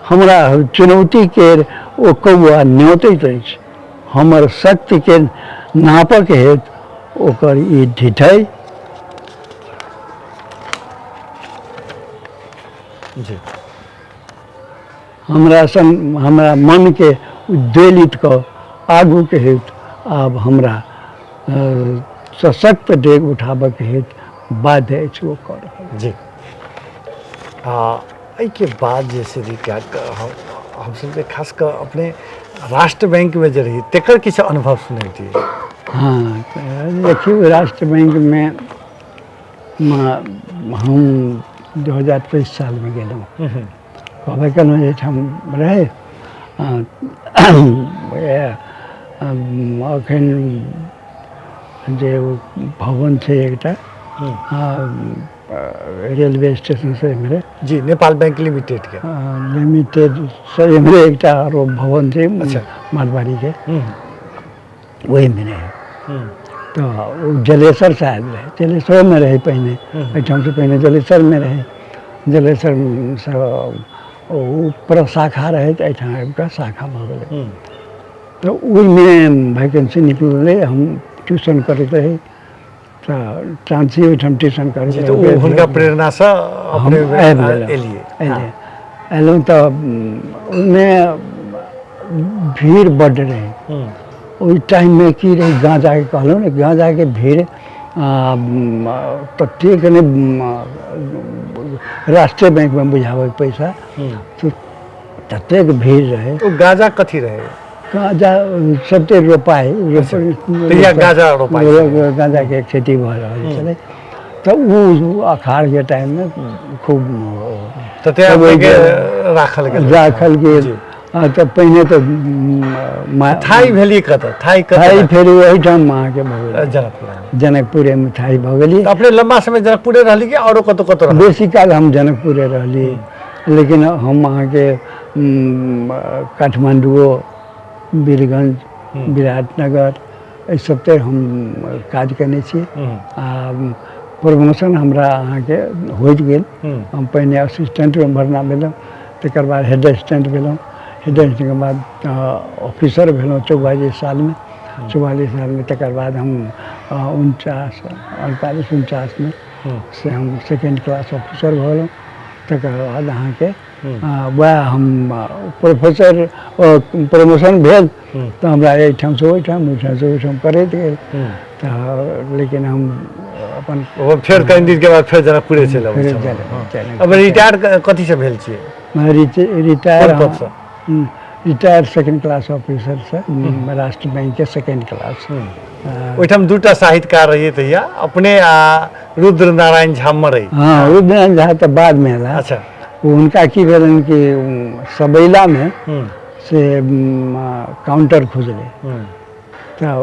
हमरा चुनौती के ओ कौआ न्योतैत अछि हमर शक्ति के नापक हेतु ओकर ई ढिठाई। जी हमरा मन के उद्वेलित कऽ आगू के हेतु आब हमरा सशक्त डेग उठाबऽ के हेतु बाध्य अछि वो कऽ रहल। जी के बाद जैसे हम सब खास कर अपने राष्ट्र बैंक में जे रही तेकर किछु अनुभव सुनै छी। हाँ देखिए राष्ट्र बैंक में हम 2023 साल में गेलहुँ कहबे केलहुँ जे हम रहे अखन जे भवन छै एकटा रेलवे स्टेशन से एम्हरे जी नेपाल बैंक लिमिटेड के से एम्हरे एकटा आरो भवन छै मारवाड़ी के वही में रहे तो जलेसर साहब रहे जलेसर में रहे पहले एहिठाम से पहले जलेसर में रहे जलेसर से ऊपर शाखा रहे तो एहिठाम आबि कऽ शाखा भऽ गेलै तो ओहिमे वैकेंसी निकललै हम ट्यूशन करैत रही तो चांसी ओहिठाम ट्यूशन करैत हुनका प्रेरणा से अपने एलिए एलहुँ तऽ ओहिमे भीड़ बड्ड रहै। ओहि टाइममे की रही गाँजाके कहलहुँ ने गाँजाके भीड़ ततेक ने राष्ट्रीय बैंकमे बुझाबै पैसा तऽ ततेक भीड़ रहे। तो गांजा कथी रहे? गाँजा सबते रोपाइ तहिया गांजा रोपाइ छलै। गाँजाके खेती भऽ रहल छलै तऽ ओ अखाड़के टाइममे खूब तते अपनेके राखल गेल गेल। तऽ पहिने तऽ थाई भेली कतऽ? थाई फेर ओहिठाम अहाँके भऽ गेल जनकपुरेमे थाई भऽ गेली। अपने लम्बा समय जनकपुरे रहली कि औरो कतौ कतौ रहली? बेसी काल हम जनकपुरे रहली, लेकिन हम अहाँके काठमांडुओ, बीरगंज, विराटनगर एहि सबते हम काज केने छी। आ प्रमोशन हमरा अहाँके होइत गेल। हम पहिने असिस्टेंटमे भरना भेलहुँ, तकर बाद हेड असिस्टेंट भेलहुँ, हेड असिस्टेंटके बाद ऑफिसर भेलहुँ 44 सालमे। 44 सालमे तकर बाद हम 48-49 में से हम सेकेंड क्लास ऑफिसर भेलहुँ। तकर बाद अहाँके वएह हम प्रोफेसर प्रमोशन भेल तऽ हमरा एहिठामसँ ओहिठामसँ ओहिठाम करैत गेल। तऽ लेकिन हम अपन फेर कनि दिनके बाद फेर जनकपुरे चलि अबै। अब रिटायर कथी से भेल छियै? रिटायर सेकेंड क्लास ऑफिसर से राष्ट्र बैंक के सेकेंड क्लास। ओहिठाम दूटा साहित्यकार रहिए तहिया, अपने आ रुद्र नारायण झा मरई। हाँ, रुद्र नारायण झा तऽ बादमे एला। अच्छा, उनका की भेलन कि सबैलामे से काउंटर खोजले तऽ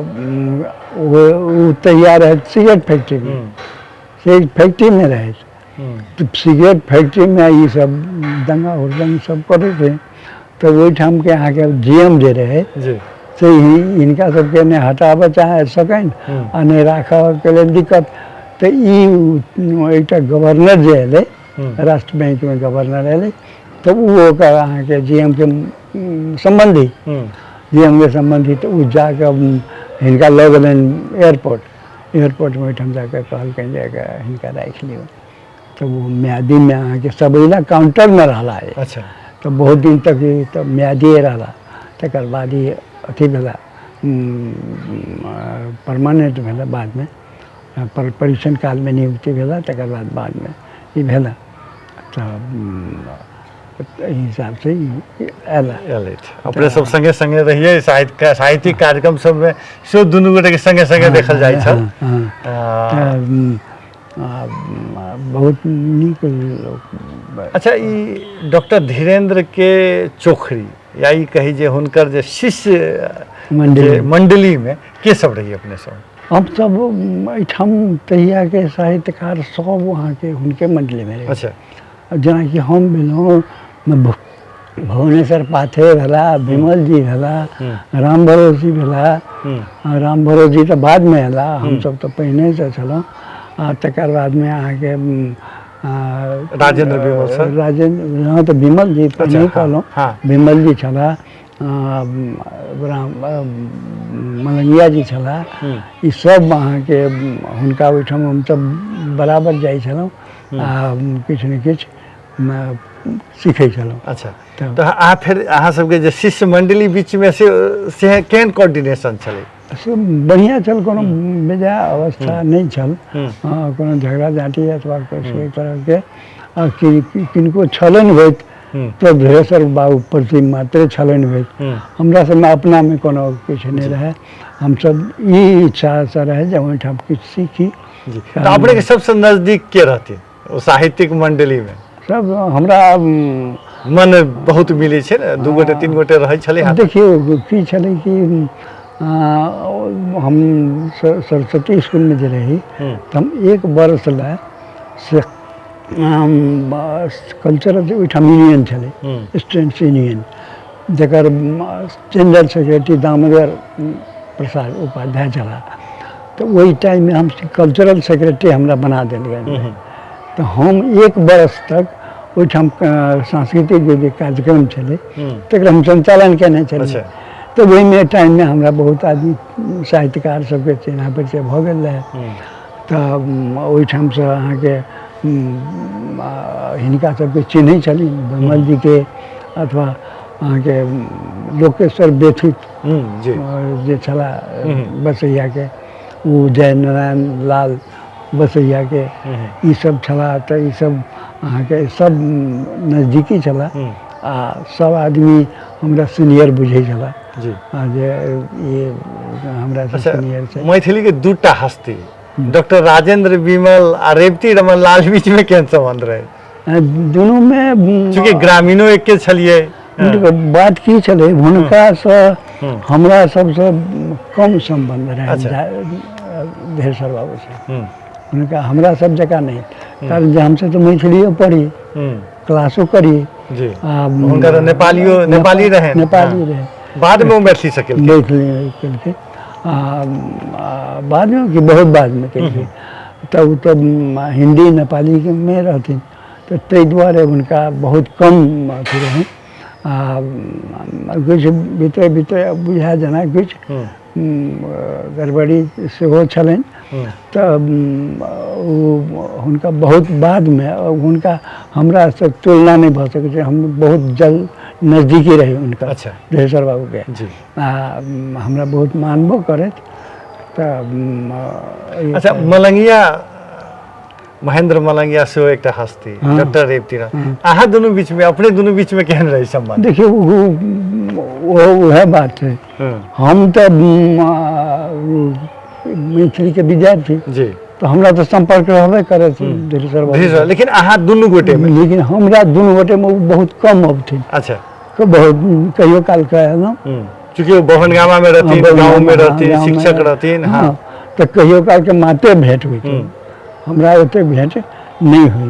वो तैयार है सिगरेट फैक्ट्री में। सिगरेट फैक्ट्री में रहे तो सिगरेट फैक्ट्री में ये सब दंगा हुड़दंग सब करे थे। तो वहीठाम के अहाँके जीएम जे रहे से इनका सबके ने हटाबऽ चाहे सकैन आ नहि राखऽके लेल दिक्कत। तो एक गवर्नर जे एलै, राष्ट्र बैंक में गवर्नर एलै, तो वो अहाँके जीएम के संबंधी, जीएम के संबंधी तो वो जाके हिनका लऽ गेलनि एयरपोर्ट में। ओहिठाम जाके कहलकनि जे हिनका राखि लियौ। तो वो म्यादीमे अहाँके सबैला काउंटरमे रहला है। अच्छा, तो बहुत दिन तक तो म्यादिए रहला। तकर बाद ही अथी भेला, परमानेंट भेला बादमे, परीक्षण कालमे नियुक्ति भेला। तकर बाद में ई भेला तऽ एहि हिसाब से एला। अपने सब संगे संगे रहिए साहित्यिक कार्यक्रम सब में से दुनू गोटे के संगे संगे देखल जाइ छल। बहुत नीक लोक। अच्छा, ई डॉक्टर धीरेन्द्र के चोखरी या ई कही जे हुनकर जे शिष्य मंडली में के सब रही अपने सब? हम सब एहिठाम तहिया के साहित्यकार सब वहाँ के हुनके मंडली में रहे। अच्छा, जेनाकि हम भेलहुँ, भुवनेश्वर पाठे भेला, विमल जी भेला, राम भरोस जी भेला। राम भरोस जी तऽ बादमे एला, हमसब तऽ पहिने से छलहुँ। आ तकर बादमे अहाँके राजेंद्र विमल सर, राजेंद्र तऽ विमल जी पहिने कहलहुँ, विमल जी छला, मलंगिया जी छला। ई सब अहाँके हुनका ओहिठाम हमसब बराबर जाइ छलहुँ आ किछु ने किछु सीखै छलहुँ। अच्छा, तो अहाँ फिर अहाँ सबके जे शिष्य मंडली बीच में से केहन कोऑर्डिनेशन छलै? बढ़िया छल, कोनो बेजा अवस्था नहीं छल। कोनो झगड़ा झाँटी अथवा कोई तरह के किनको छलन होइत तो धीरेश्वर बाबू प्रति मात्रे छलन होइत। हमरा सबमे अपना में कोनो किछु नहीं रहे। हम सब ई इच्छा से रहे जे ओहिठाम किछु सीखी। तो अपने के सबसे नजदीक के रहते साहित्यिक मंडली में? सब हमरा मन बहुत मिलै छै ने, दू गोटे तीन गोटे रहै छलै। देखियौ की छलै कि हम सरस्वती स्कूल में जे रही तऽ हम एक वर्ष ला से कल्चरल ओहिठाम यूनियन छलै, स्टूडेंट्स यूनियन, जकर जनरल सेक्रेटरी दामोदर प्रसाद उपाध्याय छला। तो वही टाइम में हम कल्चरल सेक्रेटरी हमरा बना देल गेल। तो हम एक वर्ष तक ओहिठाम सांस्कृतिक जे कार्यक्रम छलै तकर हम संचालन केने छलियै। तो वही में टाइम में हमरा बहुत आदमी साहित्यकार सबके चिन्हा परिचय भऽ गेल रहे। तो ओहिठाम से अहाँके हिनका सबके चिन्है छली विमल जी के अथवा अहाँके लोकेश्वर व्यथित जी जे छला बसैया के ओ जय नारायण लाल बसैया के ई सब छला तऽ ई सब अहाँके सब नजदीकी छला आ सब आदमी हमरा सीनियर बुझै छला जी आ जे ये हमरा से अच्छा सीनियर छै मैथिली के दूटा हस्ती डॉक्टर राजेंद्र विमल आ रेवती रमन लाल बीच में केहन संबंध रहे दुनू में चूँकि ग्रामीणो एके छलिए हुनकर बात की छलै हुनकासँ हमरा सबसँ कम सम्बन्ध रहै अच्छा। धीरेश्वर बाबू से हुनका हमरा सब जकाँ नहीं कारण जे हमसे तो मैथिलियो पढ़ी क्लासो करी जी आ हुनका तऽ नेपाली रहे नेपाली रहे बाद में वो मैथिली से केलखिन मैथिली केलकै बाद में कि बहुत बाद में केलकै तब तब हिंदी नेपाली में रहथिन तो ताहि दुआरे हुनका बहुत कम अथी रहै किछु भीतर भीतर बुझा जेना किछु गड़बड़ी सेहो छलनि तऽ हुनका बहुत बादमे हुनका हमरा से तुलना नहीं भऽ सकै छै हम बहुत जल्द नजदीकी रही हुनका अच्छा। धीरेश्वर बाबू के जी हमरा बहुत मानबो करैत तऽ अच्छा मलंगिया महेंद्र मलंगिया सेहो एकटा हस्ती डॉक्टर रेवती अहाँ दुनू बीच में अपने दुनू बीच में केहन रही संबंध देखिए वह बात है हम तो मैथिली के विद्यार्थी जी तो हमरा तो संपर्क रहबे करे धीरेश्वर बाबू लेकिन अहाँ दुनू गोटे में लेकिन हमरा दुनू गोटे में बहुत कम अबथिन अच्छा तो बहुत कहियो काल के ना चूँकि वो बभनगामा में रहती गाँव में रहती शिक्षक रहती हाँ तो कहियो काल के माते भेंट हुई हमरा ओते भेंट नहीं हुई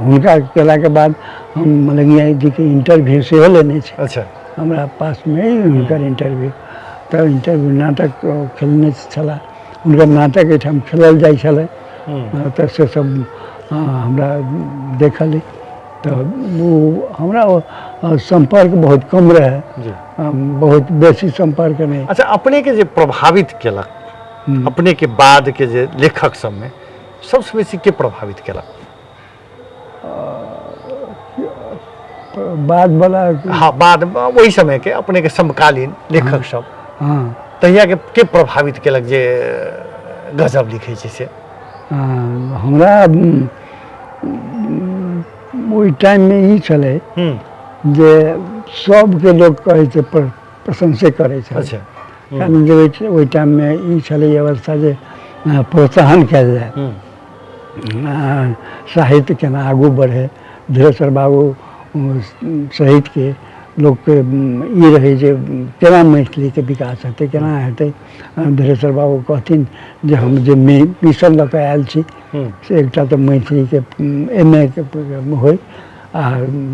हुनका केला के बाद हम मलंगिया जी के इंटरव्यू सेहो लेने छी अच्छा हमरा पास में ही हुनकर इंटरव्यू तो इंटरव्यू नाटक खेलने छला हुनकर नाटक एठाम खेलल जाइ छलै तऽ से सब हमरा देखली तो वो हमरा संपर्क बहुत कम रहे बहुत बेसी संपर्क नहीं अच्छा अपने के जे प्रभावित केलक अपने के बाद के जे लेखक सब में सबसे बेसी के प्रभावित केलक बाद वाला हाँ बाद वही समय के अपने के समकालीन लेखक सब हाँ तहिया के प्रभावित केलक जे गजब लिखे छै से हमरा ओहि टाइम में ई छलै जे सबके लोग कहै छै प्रशंसे करै छै अच्छा कारण जे ओहि टाइम में ई छलै अवस्था जे प्रोत्साहन कयल जाय साहित्य केना आगू बढ़े धीरेश्वर बाबू सहित के लोग के ई रहे जे केना मैथिली के विकास हेतै केना हेतै धीरेश्वर बाबू कहथिन जे हम जे मिशन लऽ कऽ आयल छी से एकटा तऽ मैथिली के MA के होइ आ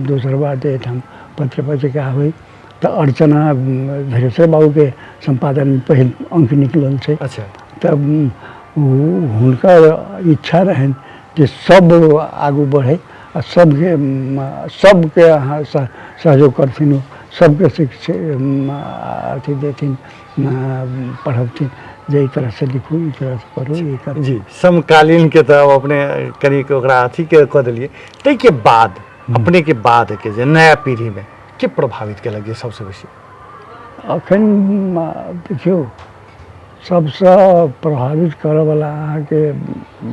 दोसर बात एहिठाम पत्र पत्रिका होइ तऽ अर्चना धीरेश्वर बाबू के संपादन में पहिल अंक निकलल छै अच्छा तब हुनकर इच्छा रहनि जे सब आगू बढ़े आ सबके अहाँ सहयोग करथिन सबके शिक्षा अथी देथिन पढ़बथिन जे ई तरह से लिखू ई तरह से पढ़ू ई करू जी समकालीन के तो अपने कनिक ओकरा अथी के कह दिलिए ताहि के बाद अपने के बाद के जे नया पीढ़ी में के प्रभावित केलक जे सबसे बेसी अखन देखियो सबसे प्रभावित करे वाला अहाँके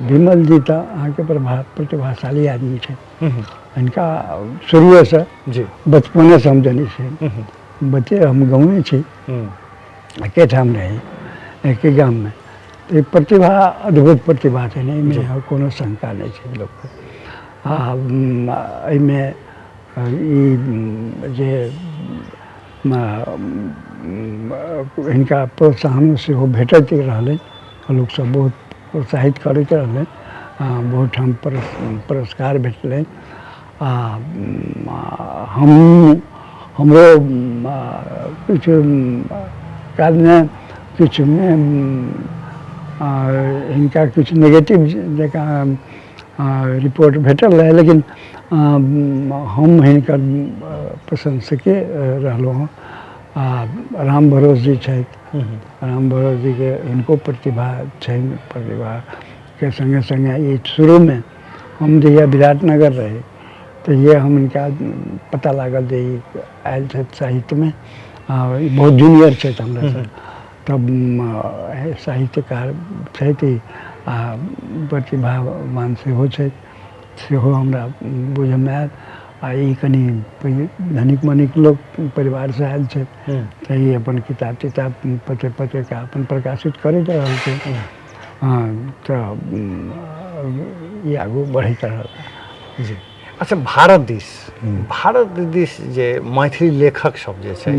विमल जी तऽ अहाँके प्रतिभाशाली आदमी छै इनका शुरुए से जी बचपने से हम जानी छै बच्चे हम गाँवे छी एके ठाम रही एके गाम में तो प्रतिभा अद्भुत प्रतिभा छै एहिमे कोनो शंका नहीं छै लोकके एहिमे ई जे हिनका प्रोत्साहन सेहो भेटैत रहलै लोक सब बहुत प्रोत्साहित करैत रहलै बहुत ठाम पुरस्कार भेटलै हमरो किछु कालमे किछुमे हिनका किछु नेगेटिव जकाँ रिपोर्ट भेटल रहे लेकिन हम हिनकर प्रशंसके रहलहुँ हँ राम भरोस जी छथि राम भरोस जी के हिनको प्रतिभा छनि प्रतिभा के संगे संगे ये शुरू में हम जहिया विराटनगर रहे तो ये हम इनका पता लागल जे ई आयल छथि साहित्य में ई बहुत जूनियर छथि हमरा से तब साहित्यकार छथि आ प्रतिभावान सेहो छथि सेहो हमरा बुझमे आयल आ ई कनि धनिक मनिक लोग परिवार से आयल छथि तऽ ई अपन किताब तिताब पत्रिका अपन प्रकाशित करैत रहल छै तऽ ई आगू बढ़ैत रहल जी। अच्छा, भारत दिस जे मैथिली लेखक सब जे छै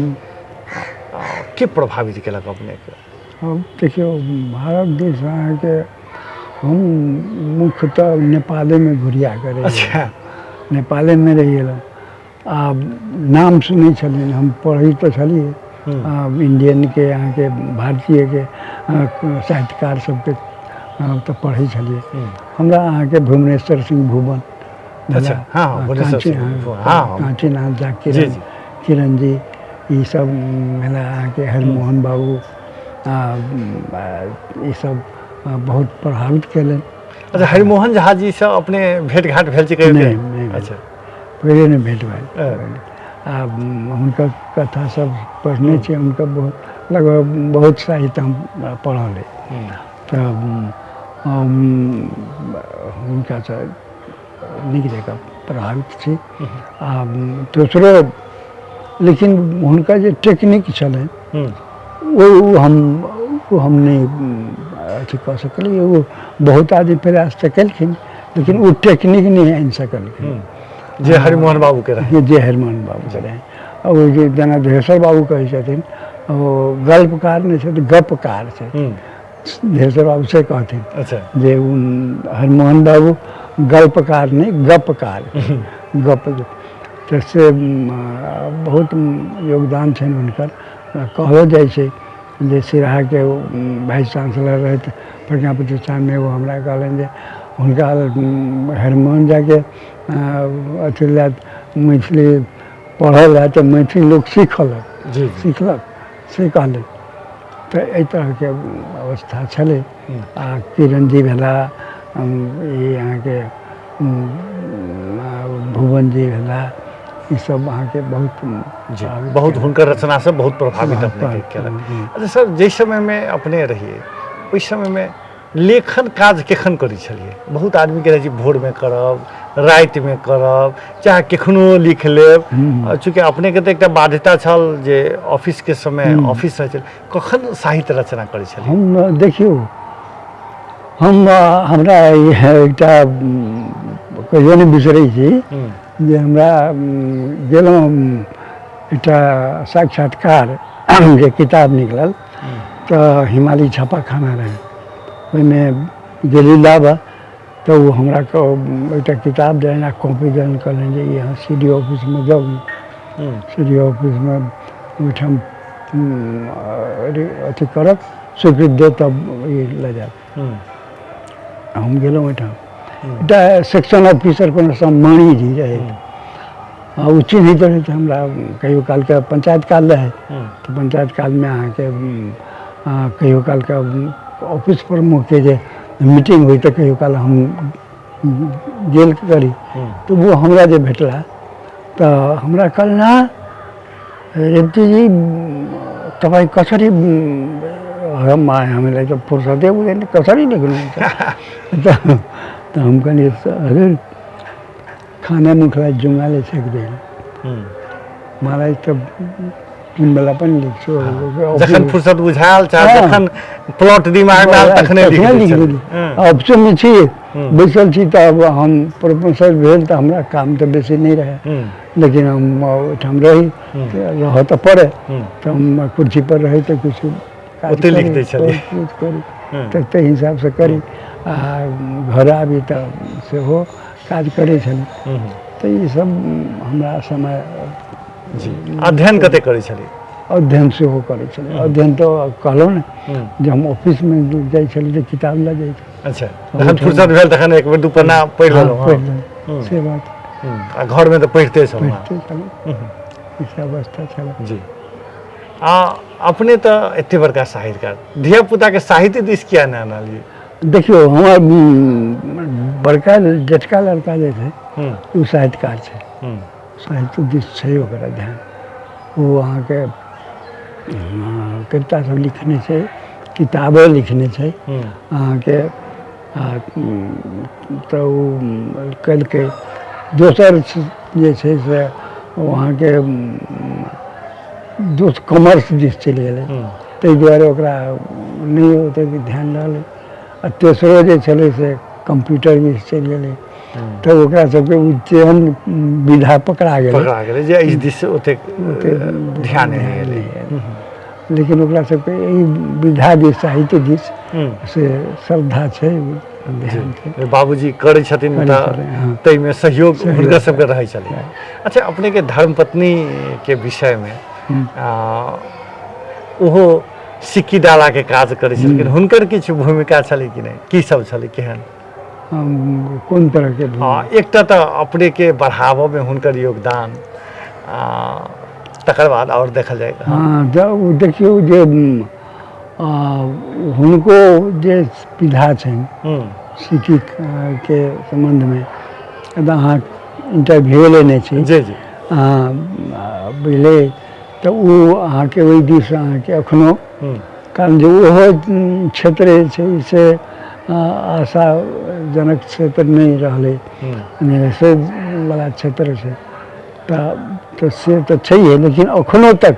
के प्रभावित केलक अपनेके? अब देखियो भारत देश अहाँके हम मुख्यतः नेपाले में घुरिया करे। अच्छा, नेपाले में रहि गेलहुँ आ नाम सुनै छलियै, हम पढ़ै तऽ छलियै इंडियन के यहाँ के भारतीय के साहित्यकार सबके तऽ पढ़ै छलियै। हमरा अहाँ के भुवनेश्वर सिंह भुवन, अच्छा, हाँ, कांचीनाथ झा, किरण जी, ई सब भेला अहाँ के हरिमोहन बाबू, ई सब बहुत प्रभावित केलनि। अच्छा, हरिमोहन झा जी से अपने भेंट घाट भेल छै कहियो? नहीं, अच्छा, पहले नहीं भेंट भेल। आ हुनकर कथा सब पढ़ने छी, हुनकर बहुत लगभग बहुत साहित्य हम पढ़ल है तऽ हुनका से नीक जकाँ प्रभावित छी। आ दोसरो लेकिन हुनका जे टेक्निक छलै वो हम नहीं अथी कऽ सकलियै। वो बहुत आदमी प्रयास तऽ केलखिन लेकिन वो टेक्निक नहीं आनि सकलखिन जे हरिमोहन बाबू के रहे। जे हरिमोहन बाबू के रहे। और वो जे जेना धनेश्वर बाबू कहै छथिन वो गल्पकार नहीं छै, गपकार छै। धनेश्वर बाबू से कहथिन जे हरिमोहन बाबू गल्पकार नहीं गपकार, गप तऽ से बहुत योगदान छनि हुनकर। कहलो जाइ छै जे सिराहा के वाइस चांसलर रहैत प्रज्ञा प्रतिष्ठान में, वो हमरा कहलनि जे हुनका हरिमोहन झा के अथी लए मैथिली पढ़ल है तऽ मैथिली लोग सीखलक से कहले। तऽ एहि तरहके अवस्था छलै। आ किरण जी भेला, ई अहाँके भुवन जी भेला, ई सब अहाँके बहुत हुनकर रचना से बहुत प्रभावित अपने केलक। अच्छा सर, जाहि समय में अपने रहिए ओहि समय में लेखन काज केखन करै छलिए? बहुत आदमी के रहै छै भोर में करब, राति में करब, चाहे केखनो लिख लेब। चूँकि अपने के तऽ एकटा बाध्यता छल जे ऑफिस के समय ऑफिस रहै छल, कखन साहित्य रचना करै छलिए? हम देखियो हमरा एकटा कहियो नहि बिसरै छी जे हमरा गेलहुँ एकटा साक्षात्कार जे किताब निकलल तऽ हिमालय छापाखाना रहे, ओहिमें गेली लाबऽ तऽ वो हमरा एकटा किताब देना कॉपी देन कहलनि जे यहाँ CD ऑफिस में जाउ। CD ऑफिस में ओहिठाम अथी करब, स्वीकृति दे तब ई लऽ जायब। हम गेलहुँ ओहिठाम, एकटा सेक्शन ऑफिसर कोनो सम्मानी जी रहे, ओ चिन्हैत रहैत हमरा। कहियो काल के पंचायत काल रहे तऽ पंचायत काल में अहाँके कहियो काल के ऑफिस प्रमुख के जे मीटिंग हुई तऽ कहियो काल हम गेल करी तो वो हमरा जे भेटला तऽ हमरा कहलना रेवती जी तपाईँ कसरी हामीलाई त फुर्सदै हुँदैन, कसरी लेख्नुहुन्छ? त हम कहनी हजुर खाना मुखलाई जुङ्गाले छेक्दैन, मलाई त तीन बेला पनि लेख्छु। जखन फुर्सद बुझायल चाहे जखन प्लॉट दिमाग में आयल तखने लिख दै। ऑफिस में छी, बैसल छी तऽ अब हम प्रोफेसर भेल तऽ हमरा काम तऽ बेसी नहीं रहे, लेकिन हम ओहिठाम रही रह तऽ पड़े तऽ हम कुर्सी पर रही तऽ कुछ ओते लिख दै छलिए, तऽ ताहि हिसाब से करी। आ घर आबी तऽ सेहो काज करै छली। तऽ ई सब हमरा समय अध्ययन कते करै छलिए? अध्ययन सेहो करै छलिए। अध्ययन तो कहलहुँ ने जे हम ऑफिस में जाइ छली तऽ किताब लऽ जाइ छली। अच्छा, जखन फुर्सत भेल तखन एक बेर दू पन्ना पढ़ि लेलहुँ। से बात। आ घर में तो पढ़ते छलहुँ। ई सब अवस्था छलै। जी। अपने तो एते बड़का साहित्यकार, धिया पुता के साहित्य दिस किया नहीं आनलिए? देखियो हमार बड़का जेठका लड़का जे छै हम्म ओ साहित्यकार छै, हम्म साहित्य दिस छै ओकरा ध्यान। वो अहाँके कविता सब लिखने छै, किताबें लिखने छै अहाँके। तऽ ओ केलकै। दोसर जे छै से वहाँके दोस्त कॉमर्स दिस चलि गेलै, ताहि दुआरे ओकरा नहि ओतेक ध्यान रहलै। आ तेसरो जे छलै से कंप्यूटर दिस चलि गेलै, तऽ ओकरा सबके ओ तेहन विधा पकड़ा गेलै जे इस दिस ओतेक ओतेक ध्यान नहीं ध्यान एलै। नहीं आयल। लेकिन ओकरा सबके ई विधा दिस, साहित्य दिस से श्रद्धा छै, ध्यान छै। बाबूजी करै छथिन करै तऽ छथिन, हाँ। ताहिमे सहयोग सहयोग हुनकर सबके रहै छलै। रहै। अच्छा, अपने के धर्मपत्नी के विषयमे ओहो सिक्की डाला के काज करै छलखिन, हुनकर किछु भूमिका छलै कि नहि, की सब छलै, केहन? कोन तरहके एकटा तऽ अपने के बढ़ाबऽमे हुनकर योगदान, तकर बाद और देखल जाए। हाँ, जब देखियौ जे हुनको जे विधा छनि सिक्की के संबंधमे, अहाँ इंटरव्यू लेने छी, जी जी, बुझले, तऽ ओ अहाँके ओहि दिस अहाँके एखनो, कारण जे ओहो क्षेत्र छै से आशाजनक क्षेत्र नहीं रहलै, निराशेवला क्षेत्र छै। तऽ से तऽ छैहे, लेकिन एखनो तक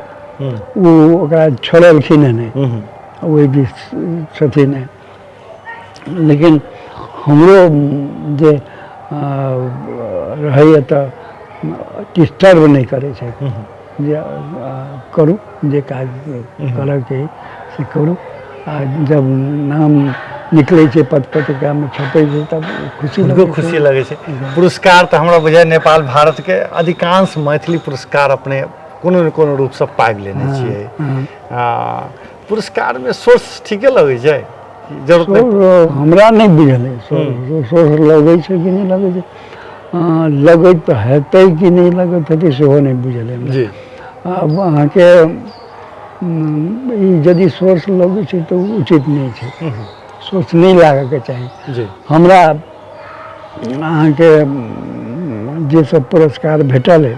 ओ ओकरा छोड़लखिन हँ नहि, ओहि दिस छथिन। लेकिन हमरो जे रहैए तऽ डिस्टर्ब नहीं करै छै, जे करू, जे काज करऽके से करू। आ जब नाम निकलै छै पत्र पत्रिकामे छपै छै तब खुशी लगै छै। पुरस्कार तऽ हमरा बुझाय नेपाल भारतके अधिकांश मैथिली पुरस्कार अपने कोनो ने कोनो रूपसँ पाबि लेने छियै। पुरस्कारमे सोर्स ठीके लगै छै, जरूरत हमरा नहीं बुझल है सोर्स लगै छै कि नहीं लगै छै। लगैत तऽ हेतै कि नहीं लगैत हेतै सेहो नहीं बुझल है हमरा। अब अहाँके यदि सोर्स लगै छै तऽ उचित नहीं छै, सोर्स नहीं लागैके चाही। हमरा अहाँके जे सब पुरस्कार भेटल है,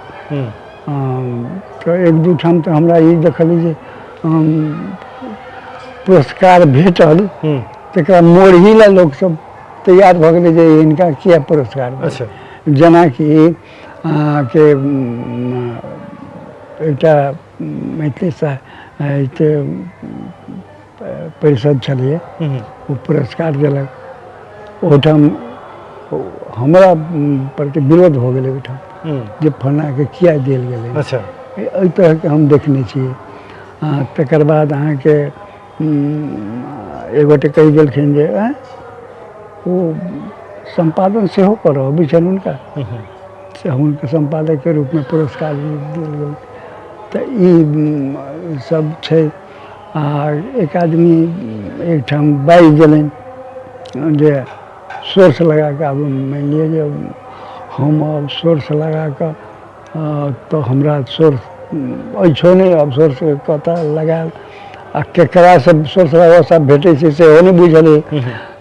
तऽ एक दू ठाम तऽ हमरा ई देखल जे पुरस्कार भेटल, तकरा मोड़ही ला लोक सब तैयार भऽ गेलै जे हिनका किया पुरस्कार भेटल। जेनाकि अहाँके एकटा मैथिली साहित्य परिषद छलिए, वो पुरस्कार देलक, ओहिठाम हमरा प्रति विरोध हो गेलै ओहिठाम, जे फलानाके किया देल गेलै। एहि तरहके हम देखने छियै। तकर बाद अहाँके एगोटे कहि गेलखिन जे ओ संपादन सेहो करऽ अबै छनि हुनका, से हुनका संपादकके रूपमे पुरस्कार देल गेल। तऽ ई सब छै। आ एक आदमी एक ठाम बाजि गेलनि जे सोर्स लगा कऽ, आब मानि लिअ जे हम अब सोर्स लगा कऽ, तऽ हमरा सोर्स अच्छो नहीं, अब सोर्स कतऽ लगाएब आ केकरासँ सोर्स लगाबऽ सब भेटै छै सेहो नहीं बुझल है।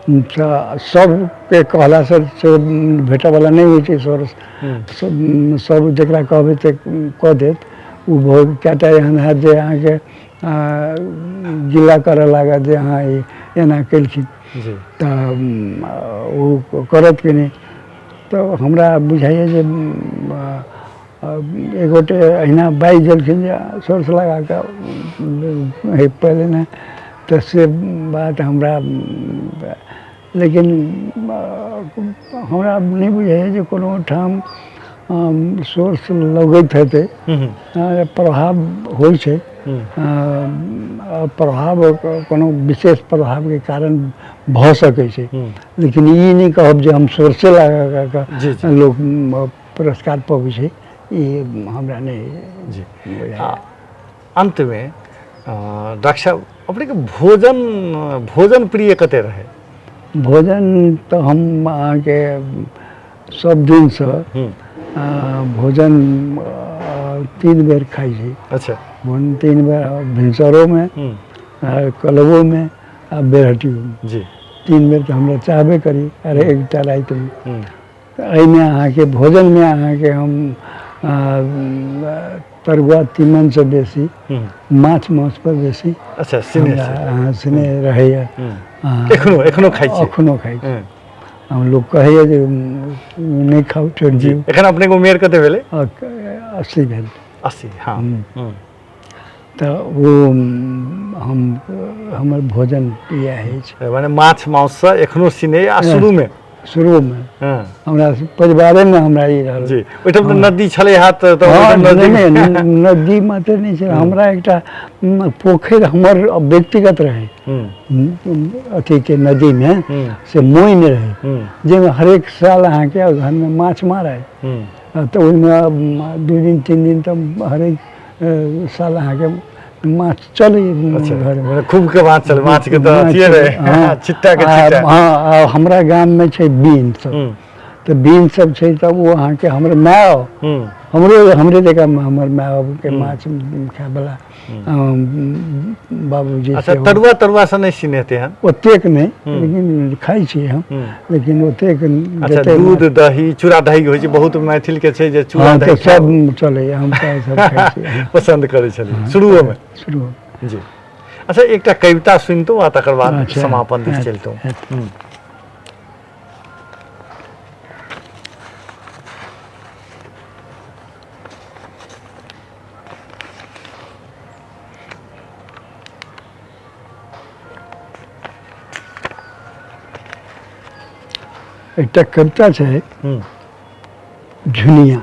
तऽ सबके कहलासँ से भेटऽवला नहीं होइ छै सोर्स। सब जकरा कहबै तऽ कऽ देत। ओ बहुत कएटा एहन हैत जे अहाँके गिला करऽ लागत जे अहाँ ई एना केलखिन, तऽ ओ करत कि नहीं। तऽ हमरा बुझाइए जे एगोटे अहिना बाजि गेलखिन जे सोर्स लगा कऽ पहिले ने, तऽ से बात हमरा, लेकिन हमरा नहीं बुझाइए जे कोनो ठाम सोर्स लगैत हेतै। प्रभाव होइ छै, प्रभाव कोनो विशेष प्रभावके कारण भऽ सकै छै, लेकिन ई नहीं कहब जे हम सोर्से लगा कऽ लोक पुरस्कार पबै छै, ई हमरा नहीं बुझाइए। अंत में डॉक्टर साहब, अपने के भोजन प्रिय कते रहे? भोजन तो हम अहाँके सब दिनसँ भोजन 3 बेर खाइ छी। अच्छा, 3 बेर भिनसरोमे, क्लबोमे आ बेरहटियोमे। जी, तीन बेर तो हमरा चाहबे करी अरे एकटा राति में हम्म, एहिमे अहाँके भोजन में अहाँके हम तरुआ तीमन से बेसी माछ मांस पर बेसी अच्छा सिने से अहाँ स्नेह रहैया एखनो खाइ छी अखनो खाइ छी हम लोग कहैया जे नहीं खाओ छोड़ दियो एखन अपने को उमेर कते भेलै 80 भेल 80 हाँ तो वो हमर भोजन इएह अछि माने माछ मांस से एखनो सिने आ शुरू में हमरा परिवारे में हमरा ई रहल जी ओइठाम तो नदी छलै हाथ तो नदी मात्र नहीं छै हमरा एकटा पोखरि हमर व्यक्तिगत रहे अथी के नदी में से मोइन रहे जेमे हरेक साल अहाँ के घर में माछ मारै तो ओइमे 2 दिन 3 दिन तक हरेक साल अहाँ के माछ चले घर में खूब के माछ चले माछ के तो अथिए रहे छिट्टा के छिट्टा हां हमरा गाम में छै बीन सब तो बीन सब छै तब वो अहाँ के हमर माय हमरे जगह में हमर माय के माछ खाय वाला बाबूजी अच्छा तरुआ से नहीं सिनेते हैं ओतेक नहीं लेकिन खाइ छी हम लेकिन ओतेक अच्छा दूध दही चूड़ा दही होइ छै बहुत मैथिल के छै जे चूड़ा दही सब चले हम सब खाइ छी पसंद करै छली शुरू में जी अच्छा एकटा कविता सुनतो आ तकर बाद समापन दिस चलतो एकटा कविता छै झुनिया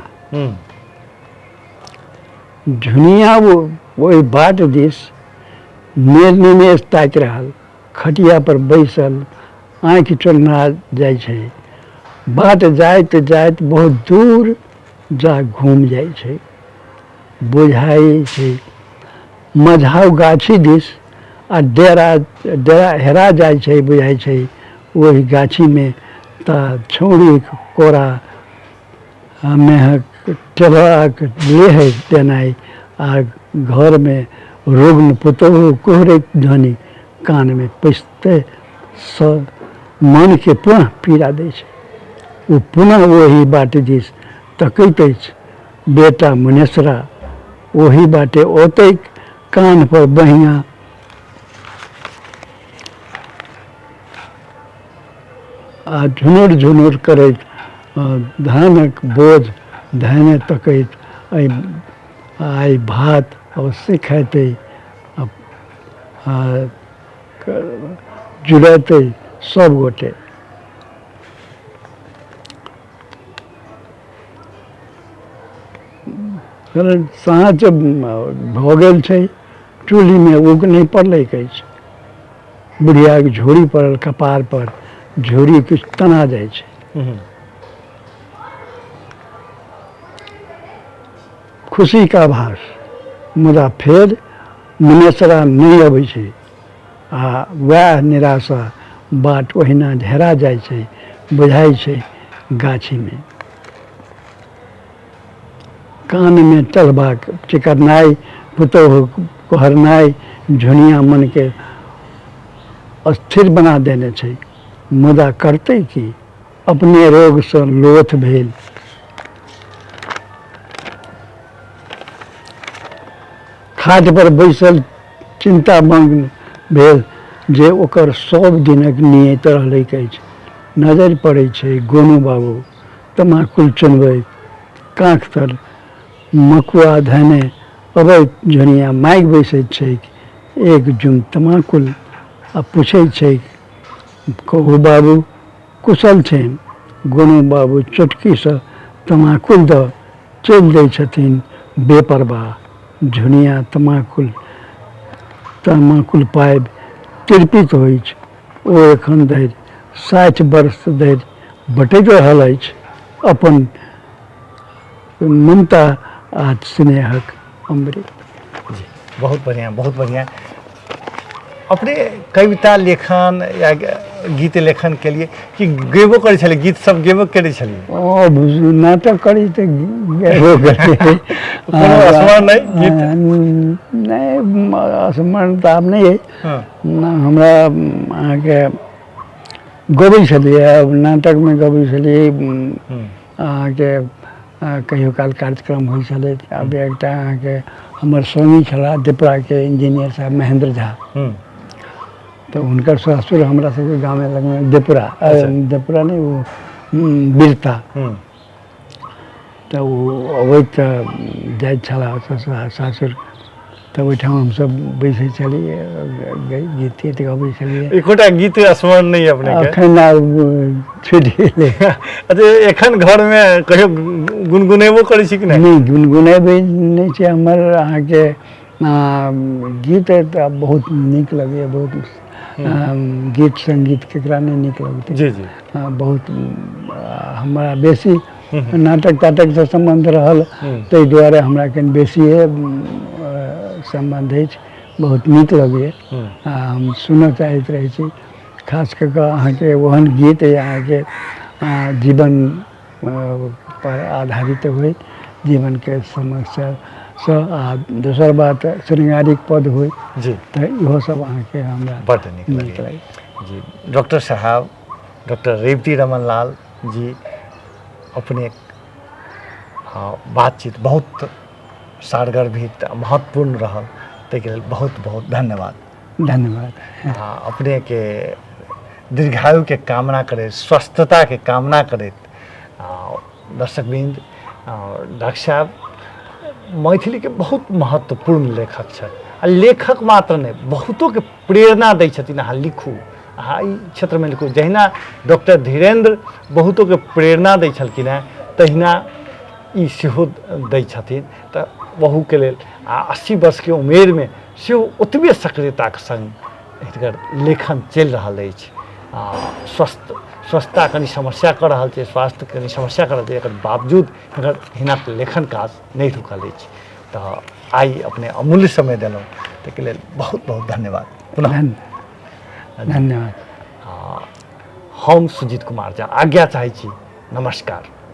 झुनिया वो बाट दिस निमेष ताकि रहल खटिया पर बैसल आँखि चोरना जाइ छै बाट जाइत जाइत बहुत दूर जा घूम जाइ छै बुझाइ छै मझाउ गाछी दिस आ डेरा हेरा जाइ छै बुझाइ छै ओहि गाछी में ता छौड़ी कोरा मेहक टेलक लेह देनाइ आ घर में रुग्ण पुतोह कोहरे ध्वनि कान में पैसते स मन के पुनः पीड़ा दै छै वो पुनः वही बाट दिस तकैत अछि बेटा मुनेसरा वही बाटे ओतै कान पर बहिया आ झुनुर झुनुर करैत धानक बोझ धाने तकैत आइ भात अवश्य खेतै जुड़ेतै सब गोटे साँझ भऽ गेल छै चूल्ही में उग नहीं पड़लै अछि बुढ़िया के झोरी पड़ल कपार पर झोरी किछु तना जाइ छै खुशी का आभास मुदा फेर मुनेसरा नहीं अबै छै आ वएह निराशा बाट ओहिना हेरा जाइ छै बुझाइ छै गाछी में कान में टलबाक चिकरनाइ पुतोह कोहरनाइ झुनिया मन के अस्थिर बना देने छै मुदा करते कि अपने रोग से लोथ भेल खाट पर बैसल चिंता मग्न भेल जे ओकर सब दिनक नियत रहलैक अछि नजर पड़ै छै गोनू बाबू तमाकुल चुनबैत काँख तर मकुआ धने अबैत झुनिया माइक बैसैत छै एक जुम तमाकुल आ पूछैत छै कहू बाबू कुशल छै गोनू बाबू चुटकी से तमाकुल द चलि दै छथिन बेपरवाह झुनिया तमाकुल पाबि तृपित होइ छै ओ एखन धरि 60 वर्ष धरि बटैत रहल अछि अपन ममता आ स्नेहक अमृत जी बहुत बढ़िया अपने कविता लेखन या गीत लेखन के लिए कि गेबो करे छले गीत सब गेबो करे छले नाटक करी तो गेबो करे स्मरण नहीं गीत नहीं स्मरण तो आब नहीं है हमरा अहाँके गबै छलियै नाटकमे गबै छलियै हम्म, अहाँके कहियो काल कार्यक्रम होइ छलै अब एकटा अहाँके हमर स्वामी छलाह देपराके इंजीनियर साहब महेंद्र झा हम्म, तऽ हुनकर ससुर हमरा सबके गाँव लगमे देपरा अच्छा। देपरा नहीं वो बिरता हम्म, तऽ ओ अबैत जाइत छलाह ससुर सासुर तऽ ओहिठाम हमसब बैसै छलियै गीत तीत गबै छलियै एकोटा गीत स्मरण नहीं है अपने के अखन आब छुटि गेलै अच्छा एखन घर में कहियो गुनगुनेबो करै छी कि नहीं नहीं गुनगुनेबै नहीं छै हमर अहाँके गीत तऽ बहुत नीक लगैए बहुत गीत संगीत केकरा नहीं नीक लगतै जी जी बहुत हमरा बेसी नाटक ताटक से सम्बन्ध रहल ताहि दुआरे हमरा कनि बेसिए सम्बन्ध अछि बहुत नीक लगैए हम सुनऽ चाहैत रहै छी खास कऽ कऽ अहाँके ओहन गीत अहाँके जीवन पर आधारित होय जीवनके समस्यासँ आ दोसर बात श्रृंगारिक पद होय जी तऽ इहो सब अहाँके हमरा बड्ड नीक नीक लगे लगैए जी डॉक्टर साहब डॉक्टर रेवती रमन लाल जी अपने बातचीत बहुत सारगर्भित आ महत्वपूर्ण रहल ताहिके लेल बहुत बहुत धन्यवाद धन्यवाद अपने के दीर्घायु के कामना करैत स्वस्थता के कामना करैत दर्शकवृन्द डॉक्टर साहब मैथिली के बहुत महत्वपूर्ण लेखक छथि आ लेखक मात्र नहीं बहुतों के प्रेरणा दै छथिन अहाँ लिखू अहाँ ई क्षेत्र में लिखू जहिना डॉक्टर धीरेन्द्र बहुतों के प्रेरणा दै छलखिन हैं तहिना ई सेहो दै छथिन तऽ वहू के लेल 80 वर्ष के उमेर में सेहो ओतबे सक्रियता के संग हिनकर लेखन चलि रहल अछि स्वस्थता कनि समस्या कऽ रहल छै स्वास्थ्य कनि समस्या कऽ रहल छै एकर बावजूद हिनक लेखन काज नहीं रुकल अछि तऽ आइ अपने अमूल्य समय देलहुँ ताहिके लेल बहुत बहुत धन्यवाद पुनः धन्यवाद हम सुजीत कुमार झा आज्ञा चाहै छी नमस्कार।